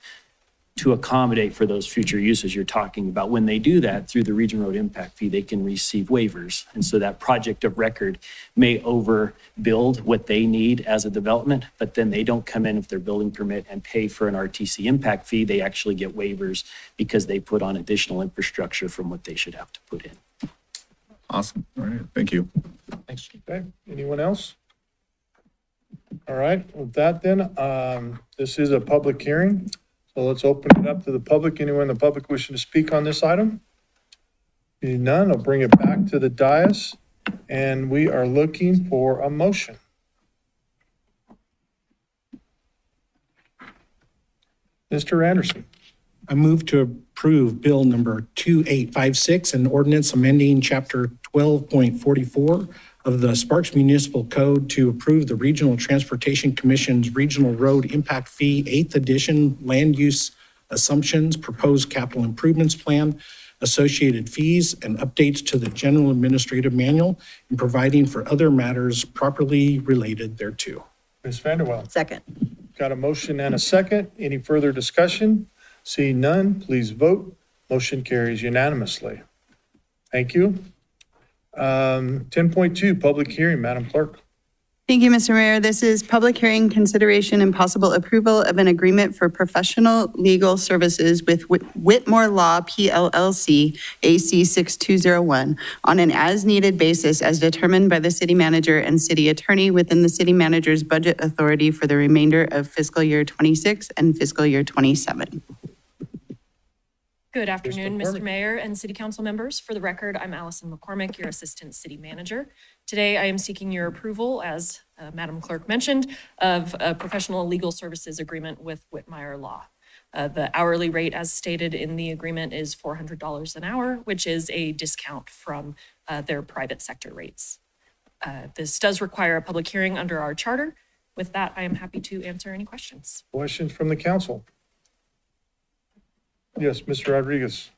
to accommodate for those future uses you're talking about. When they do that through the Region Road Impact Fee, they can receive waivers. And so that project of record may overbuild what they need as a development, but then they don't come in with their building permit and pay for an RTC impact fee. They actually get waivers because they put on additional infrastructure from what they should have to put in. Awesome. All right. Thank you. Thanks. Okay, anyone else? All right, with that then, this is a public hearing. So let's open it up to the public. Anyone in the public wishing to speak on this item? Seeing none, I'll bring it back to the dais. And we are looking for a motion. Mr. Anderson. I move to approve Bill number 2856, an ordinance amending Chapter 12.44 of the Sparks Municipal Code to approve the Regional Transportation Commission's Regional Road Impact Fee 8th Edition Land Use Assumptions Proposed Capital Improvements Plan, associated fees, and updates to the General Administrative Manual, and providing for other matters properly related thereto. Ms. Vanderwell. Second. Got a motion and a second. Any further discussion? Seeing none, please vote. Motion carries unanimously. Thank you. 10.2, public hearing, Madam Clerk. Thank you, Mr. Mayor. This is public hearing consideration and possible approval of an agreement for professional legal services with Whitmore Law PLLC, AC 6201, on an as-needed basis as determined by the city manager and city attorney within the city manager's budget authority for the remainder of fiscal year 26 and fiscal year 27. Good afternoon, McCormick. Mr. Mayor and City Council members. For the record, I'm Allison McCormick, your Assistant City Manager. Today, I am seeking your approval, as Madam Clerk mentioned, of a professional legal services agreement with Whitmire Law. The hourly rate, as stated in the agreement, is $400 an hour, which is a discount from their private sector rates. This does require a public hearing under our charter. With that, I am happy to answer any questions. Questions from the council? Yes, Mr. Rodriguez.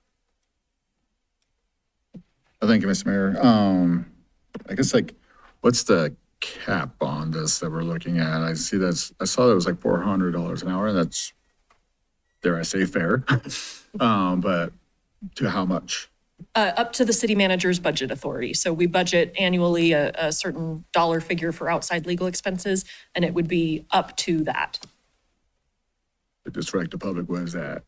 Thank you, Mr. Mayor. I guess what's the cap on this that we're looking at? I saw that was like $400 an hour, and that's, dare I say, fair. But to how much? Up to the city manager's budget authority. So we budget annually a certain dollar figure for outside legal expenses, and it would be up to that. The District of Public, what is that?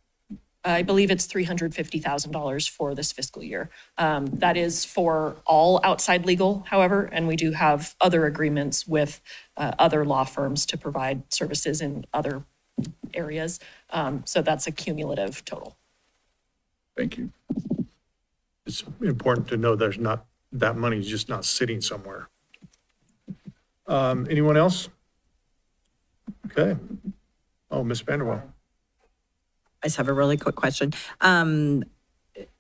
I believe it's $350,000 for this fiscal year. That is for all outside legal, however, and we do have other agreements with other law firms to provide services in other areas. So that's a cumulative total. Thank you. it's important to know there's not, that money's just not sitting somewhere. Anyone else? Okay. Oh, Ms. Vanderwall. I just have a really quick question.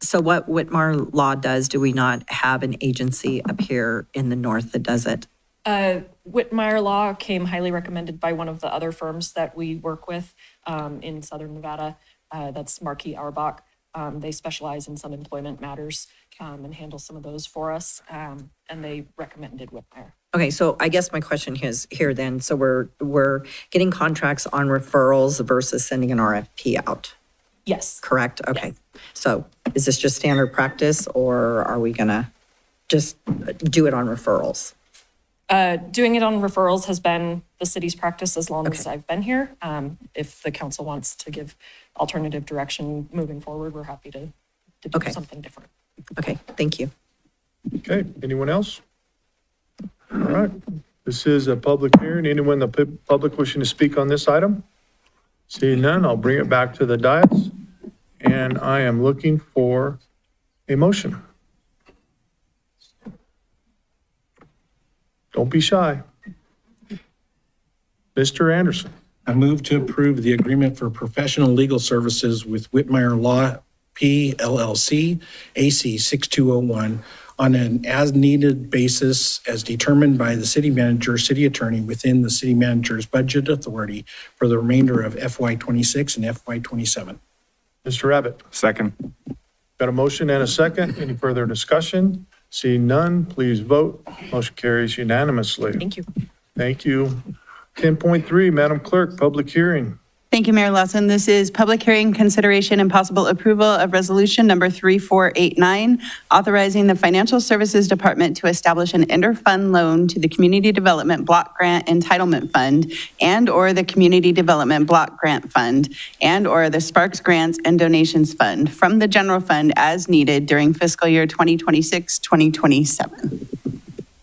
So what Whitmar Law does, do we not have an agency up here in the north that does it? Whitmire Law came highly recommended by one of the other firms that we work with in Southern Nevada. That's Marquis Auerbach. They specialize in some employment matters and handle some of those for us. And they recommended Whitmire. Okay, so I guess my question is here then, so we're getting contracts on referrals versus sending an RFP out, Yes. correct? Okay, so is this just standard practice or are we gonna just do it on referrals? Doing it on referrals has been the city's practice as long as I've been here. If the council wants to give alternative direction moving forward, we're happy to do Okay. something different. Okay, thank you. Okay, anyone else? All right, this is a public hearing. Anyone in the public wishing to speak on this item? Seeing none, I'll bring it back to the dais. And I am looking for a motion. Don't be shy. Mr. Anderson. I move to approve the agreement for professional legal services with Whitmire Law P LLC, AC 6201, on an as-needed basis as determined by the city manager, city attorney within the city manager's budget authority for the remainder of FY26 and FY27. Mr. Abbott. Second. Got a motion and a second. Any further discussion? Seeing none, please vote. Motion carries unanimously. Thank you. Thank you. 10.3, Madam Clerk, public hearing. Thank you, Mayor Lawson. This is public hearing consideration and possible approval of resolution number 3489, authorizing the Financial Services Department to establish an interfund loan to the Community Development Block Grant Entitlement Fund and/or the Community Development Block Grant Fund and/or the Sparks Grants and Donations Fund from the general fund as needed during fiscal year 2026-2027.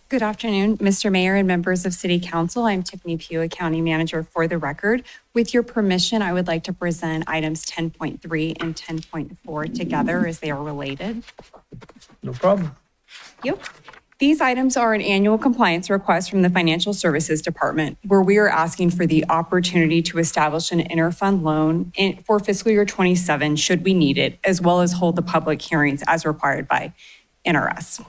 Good afternoon, Mr. Mayor and members of City Council. I'm Tiffany Pugh, County Manager for the record. With your permission, I would like to present items 10.3 and 10.4 together as they are related. No problem. Yep. These items are an annual compliance request from the Financial Services Department, where we are asking for the opportunity to establish an interfund loan for fiscal year 27, should we need it, as well as hold the public hearings as required by NRS.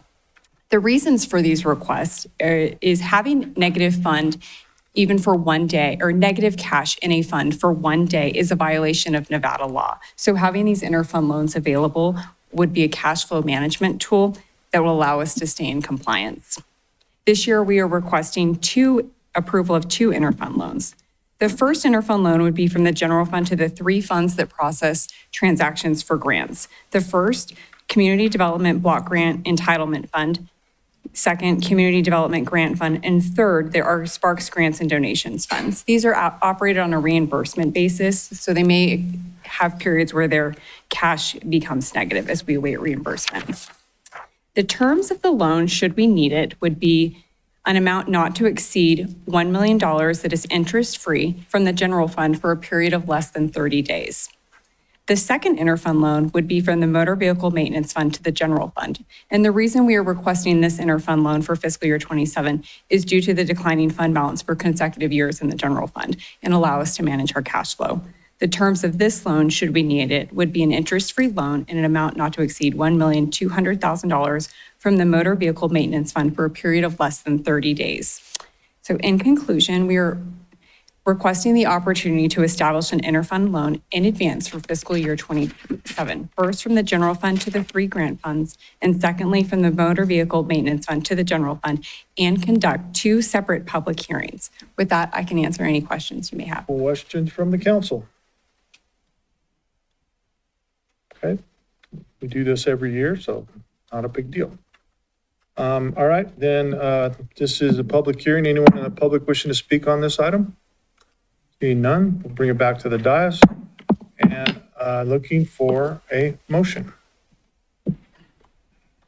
The reasons for these requests is having negative fund even for one day, or negative cash in a fund for one day, is a violation of Nevada law. So having these interfund loans available would be a cash flow management tool that will allow us to stay in compliance. This year, we are requesting approval of two interfund loans. The first interfund loan would be from the general fund to the three funds that process transactions for grants. The first, Community Development Block Grant Entitlement Fund. Second, Community Development Grant Fund. And third, there are Sparks Grants and Donations Funds. These are operated on a reimbursement basis, so they may have periods where their cash becomes negative as we await reimbursement. The terms of the loan, should we need it, would be an amount not to exceed $1 million that is interest-free from the general fund for a period of less than 30 days. The second interfund loan would be from the Motor Vehicle Maintenance Fund to the general fund. And the reason we are requesting this interfund loan for fiscal year 27 is due to the declining fund balance for consecutive years in the general fund and allow us to manage our cash flow. The terms of this loan, should we need it, would be an interest-free loan in an amount not to exceed $1,200,000 from the Motor Vehicle Maintenance Fund for a period of less than 30 days. So in conclusion, we are requesting the opportunity to establish an interfund loan in advance for fiscal year 27. First, from the general fund to the three grant funds, and secondly, from the Motor Vehicle Maintenance Fund to the general fund, and conduct two separate public hearings. With that, I can answer any questions you may have. Questions from the council? Okay, we do this every year, so not a big deal. All right, then this is a public hearing. Anyone in the public wishing to speak on this item? Seeing none, we'll bring it back to the dais and looking for a motion.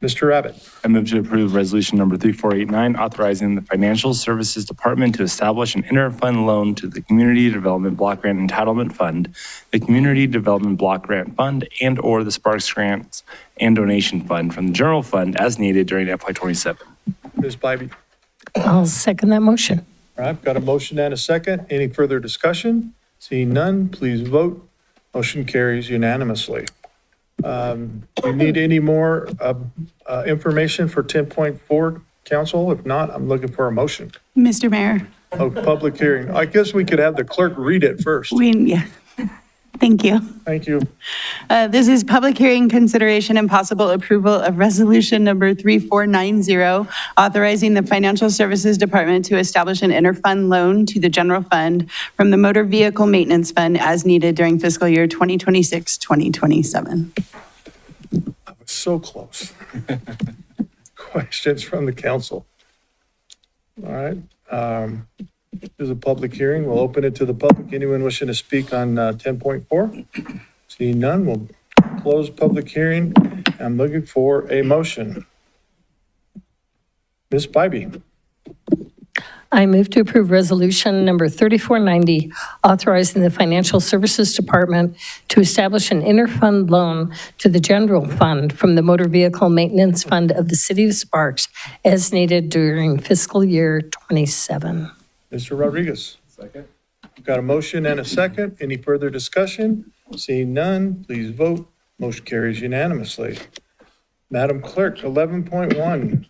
Mr. Abbott. I move to approve resolution number 3489, authorizing the Financial Services Department to establish an interfund loan to the Community Development Block Grant Entitlement Fund, the Community Development Block Grant Fund, and/or the Sparks Grants and Donation Fund from the general fund as needed during FY27. Ms. Bybee. I'll second that motion. All right, got a motion and a second. Any further discussion? Seeing none, please vote. Motion carries unanimously. You need any more information for 10.4, council? If not, I'm looking for a motion. Mr. Mayor, Oh, public hearing. I guess we could have the clerk read it first. yeah. Thank you. Thank you. This is public hearing consideration and possible approval of resolution number 3490, authorizing the Financial Services Department to establish an interfund loan to the general fund from the Motor Vehicle Maintenance Fund as needed during fiscal year 2026-2027. I was so close. Questions from the council? All right. This is a public hearing. We'll open it to the public. Anyone wishing to speak on 10.4? Seeing none, we'll close public hearing. I'm looking for a motion. Ms. Bybee. I move to approve resolution number 3490, authorizing the Financial Services Department to establish an interfund loan to the general fund from the Motor Vehicle Maintenance Fund of the City of Sparks as needed during fiscal year 27. Mr. Rodriguez. Second. Got a motion and a second. Any further discussion? Seeing none, please vote. Motion carries unanimously. Madam Clerk, 11.1.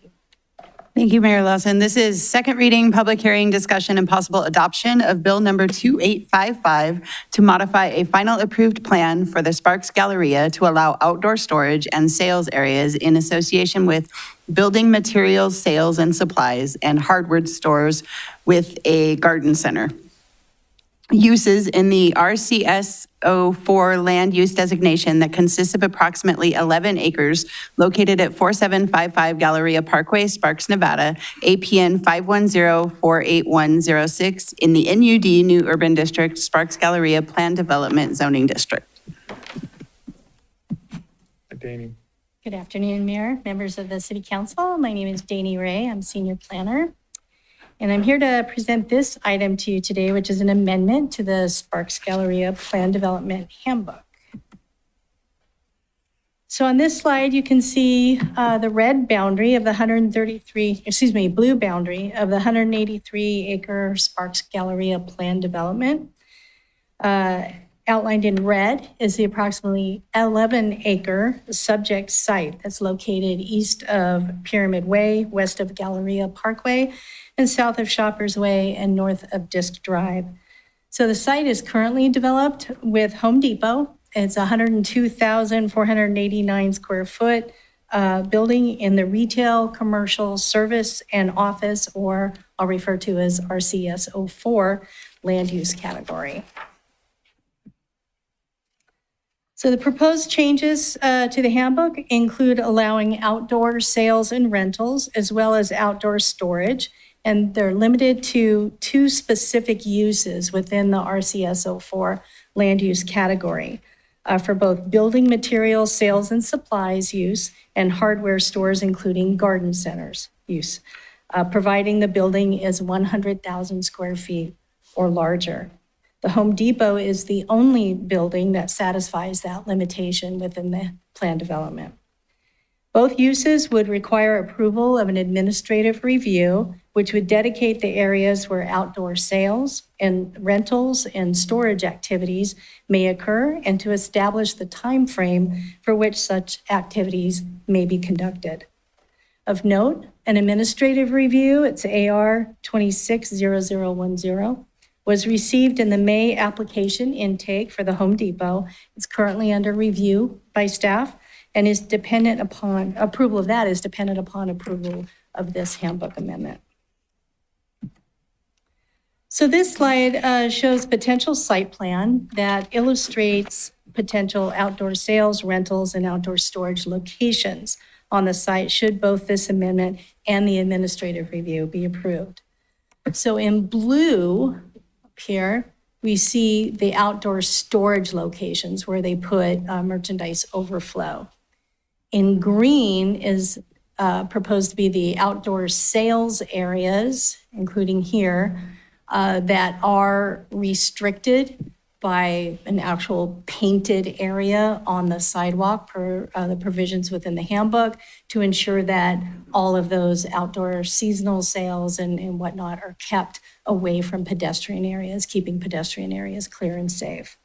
Thank you, Mayor Lawson. This is second reading, public hearing, discussion, and possible adoption of Bill number 2855 to modify a final approved plan for the Sparks Galleria to allow outdoor storage and sales areas in association with building materials, sales and supplies, and hardware stores with a garden center. Uses in the RCS 04 land use designation that consists of approximately 11 acres located at 4755 Galleria Parkway, Sparks, Nevada, APN 510-48106 in the NUD New Urban District, Sparks Galleria Plan Development Zoning District. Danny. Good afternoon, Mayor, members of the City Council. My name is Danny Ray. I'm Senior Planner. And I'm here to present this item to you today, which is an amendment to the Sparks Galleria Plan Development Handbook. So on this slide, you can see the red boundary of the blue boundary of the 183-acre Sparks Galleria Plan Development. Outlined in red is the approximately 11-acre subject site that's located east of Pyramid Way, west of Galleria Parkway, and south of Shoppers Way and north of Disc Drive. So the site is currently developed with Home Depot. It's 102,489 square foot building in the retail, commercial, service, and office, or I'll refer to as RCS 04 land use category. So the proposed changes to the handbook include allowing outdoor sales and rentals, as well as outdoor storage, and they're limited to two specific uses within the RCS 04 land use category for both building materials, sales and supplies use, and hardware stores, including garden centers use, providing the building is 100,000 square feet or larger. The Home Depot is the only building that satisfies that limitation within the plan development. Both uses would require approval of an administrative review, which would dedicate the areas where outdoor sales and rentals and storage activities may occur, and to establish the time frame for which such activities may be conducted. Of note, an administrative review, it's AR 260010, was received in the May application intake for the Home Depot. It's currently under review by staff and is dependent upon, approval of that is dependent upon approval of this handbook amendment. So this slide shows potential site plan that illustrates potential outdoor sales, rentals, and outdoor storage locations on the site should both this amendment and the administrative review be approved. So in blue, here, we see the outdoor storage locations where they put merchandise overflow. In green is proposed to be the outdoor sales areas, including here, that are restricted by an actual painted area on the sidewalk per the provisions within the handbook to ensure that all of those outdoor seasonal sales and whatnot are kept away from pedestrian areas, keeping pedestrian areas clear and safe.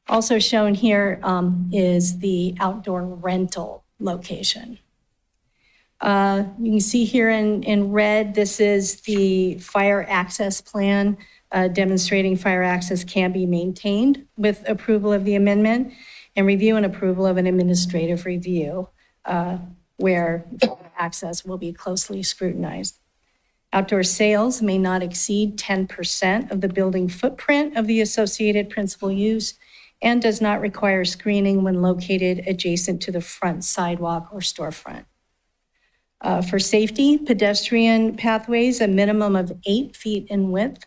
Also shown here is the outdoor rental location. You can see here in red, this is the fire access plan demonstrating fire access can be maintained with approval of the amendment and review and approval of an administrative review where access will be closely scrutinized. Outdoor sales may not exceed 10% of the building footprint of the associated principal use and does not require screening when located adjacent to the front sidewalk or storefront. For safety, pedestrian pathways, a minimum of 8 feet in width,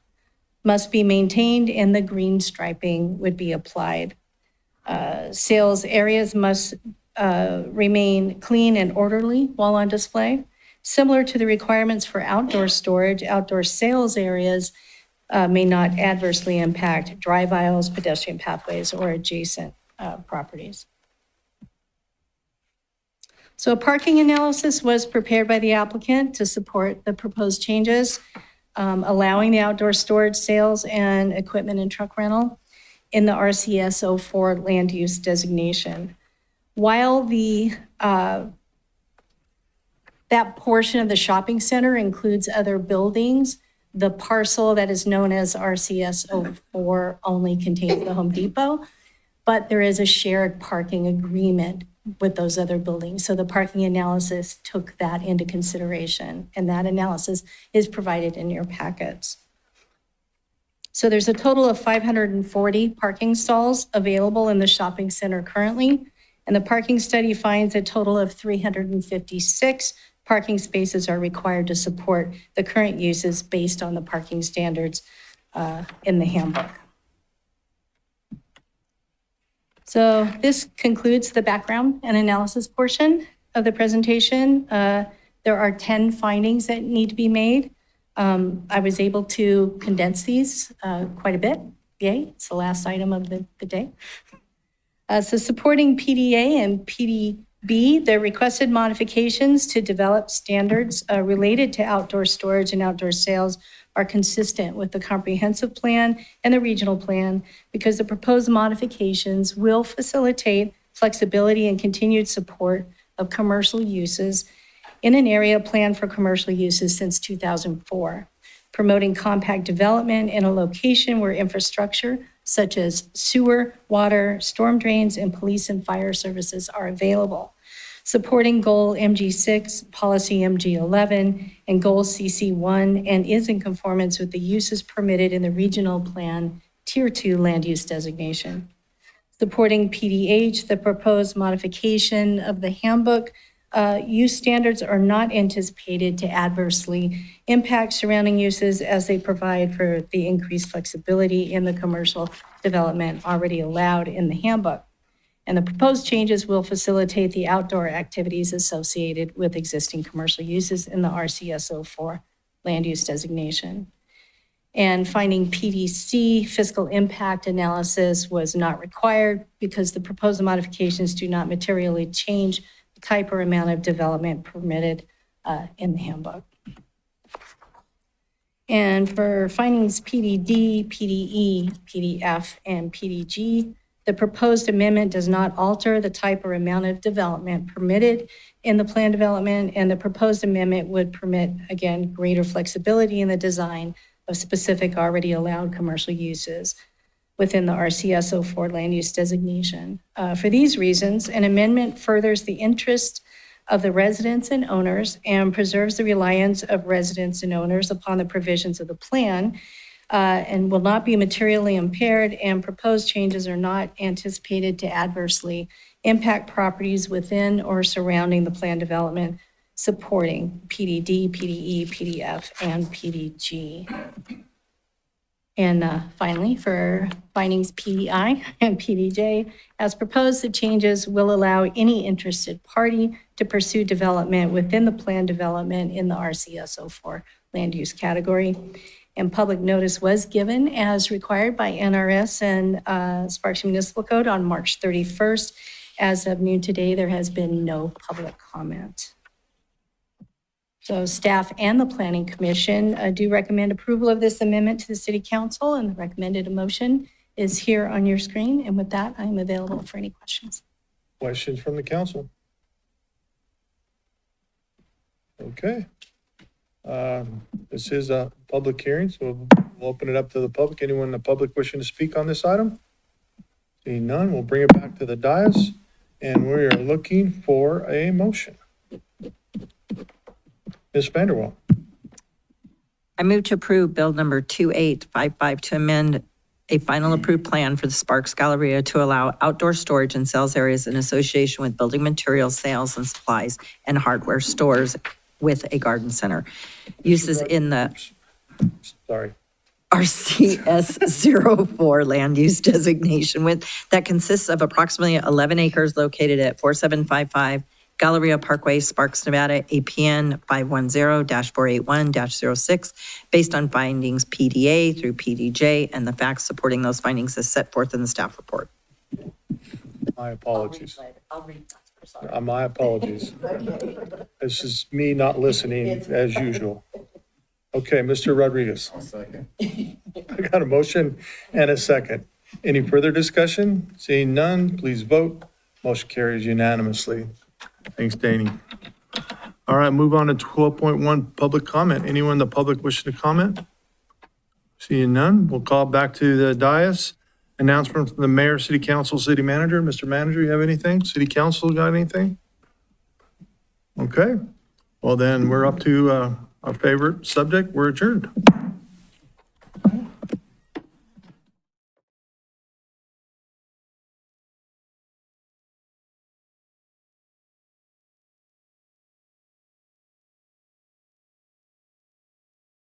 must be maintained and the green striping would be applied. Sales areas must remain clean and orderly while on display. Similar to the requirements for outdoor storage, outdoor sales areas may not adversely impact drive aisles, pedestrian pathways, or adjacent properties. So a parking analysis was prepared by the applicant to support the proposed changes, allowing the outdoor storage, sales, and equipment and truck rental in the RCS 04 land use designation. While that portion of the shopping center includes other buildings, the parcel that is known as RCS 04 only contains the Home Depot, but there is a shared parking agreement with those other buildings. So the parking analysis took that into consideration, and that analysis is provided in your packets. So there's a total of 540 parking stalls available in the shopping center currently, and the parking study finds a total of 356 parking spaces are required to support the current uses based on the parking standards in the handbook. So this concludes the background and analysis portion of the presentation. There are 10 findings that need to be made. I was able to condense these quite a bit. Yay, it's the last item of the day. So supporting PDA and PDB, the requested modifications to develop standards related to outdoor storage and outdoor sales are consistent with the comprehensive plan and the regional plan because the proposed modifications will facilitate flexibility and continued support of commercial uses in an area planned for commercial uses since 2004, promoting compact development in a location where infrastructure such as sewer, water, storm drains, and police and fire services are available. Supporting Goal MG6, Policy MG11, and Goal CC1, and is in conformance with the uses permitted in the regional plan Tier 2 land use designation. Supporting PDH, the proposed modification of the handbook use standards are not anticipated to adversely impact surrounding uses as they provide for the increased flexibility in the commercial development already allowed in the handbook. And the proposed changes will facilitate the outdoor activities associated with existing commercial uses in the RCS 04 land use designation. And finding PDC fiscal impact analysis was not required because the proposed modifications do not materially change the type or amount of development permitted in the handbook. And for findings PDD, PDE, PDF, and PDG, the proposed amendment does not alter the type or amount of development permitted in the plan development, and the proposed amendment would permit, again, greater flexibility in the design of specific already allowed commercial uses within the RCS 04 land use designation. For these reasons, an amendment furthers the interest of the residents and owners and preserves the reliance of residents and owners upon the provisions of the plan and will not be materially impaired, and proposed changes are not anticipated to adversely impact properties within or surrounding the plan development supporting PDD, PDE, PDF, and PDG. And finally, for findings PEI and PDJ, as proposed, the changes will allow any interested party to pursue development within the planned development in the RCS 04 land use category. And public notice was given as required by NRS and Sparks Municipal Code on March 31st. As of noon today, there has been no public comment. So staff and the Planning Commission do recommend approval of this amendment to the City Council, and the recommended motion is here on your screen. And with that, I'm available for any questions. Questions from the council? Okay. This is a public hearing, so we'll open it up to the public. Anyone in the public wishing to speak on this item? Seeing none, we'll bring it back to the dais, and we are looking for a motion. Ms. Vanderwall. I move to approve Bill number 2855 to amend a final approved plan for the Sparks Galleria to allow outdoor storage and sales areas in association with building materials, sales and supplies, and hardware stores with a garden center. Uses in the Sorry. RCS 04 land use designation that consists of approximately 11 acres located at 4755 Galleria Parkway, Sparks, Nevada, APN 510-481-06, based on findings PDA through PDJ and the facts supporting those findings as set forth in the staff report. My apologies. I'll read that. My apologies. This is me not listening as usual. Okay, Mr. Rodriguez. Second. I got a motion and a second. Any further discussion? Seeing none, please vote. Motion carries unanimously. Thanks, Danny. All right, move on to 12.1, public comment. Anyone in the public wishing to comment? Seeing none, we'll call back to the dais. Announcement from the mayor, city council, city manager. Mr. Manager, you have anything? City council got anything? Okay, well then, we're up to our favorite subject. We're adjourned.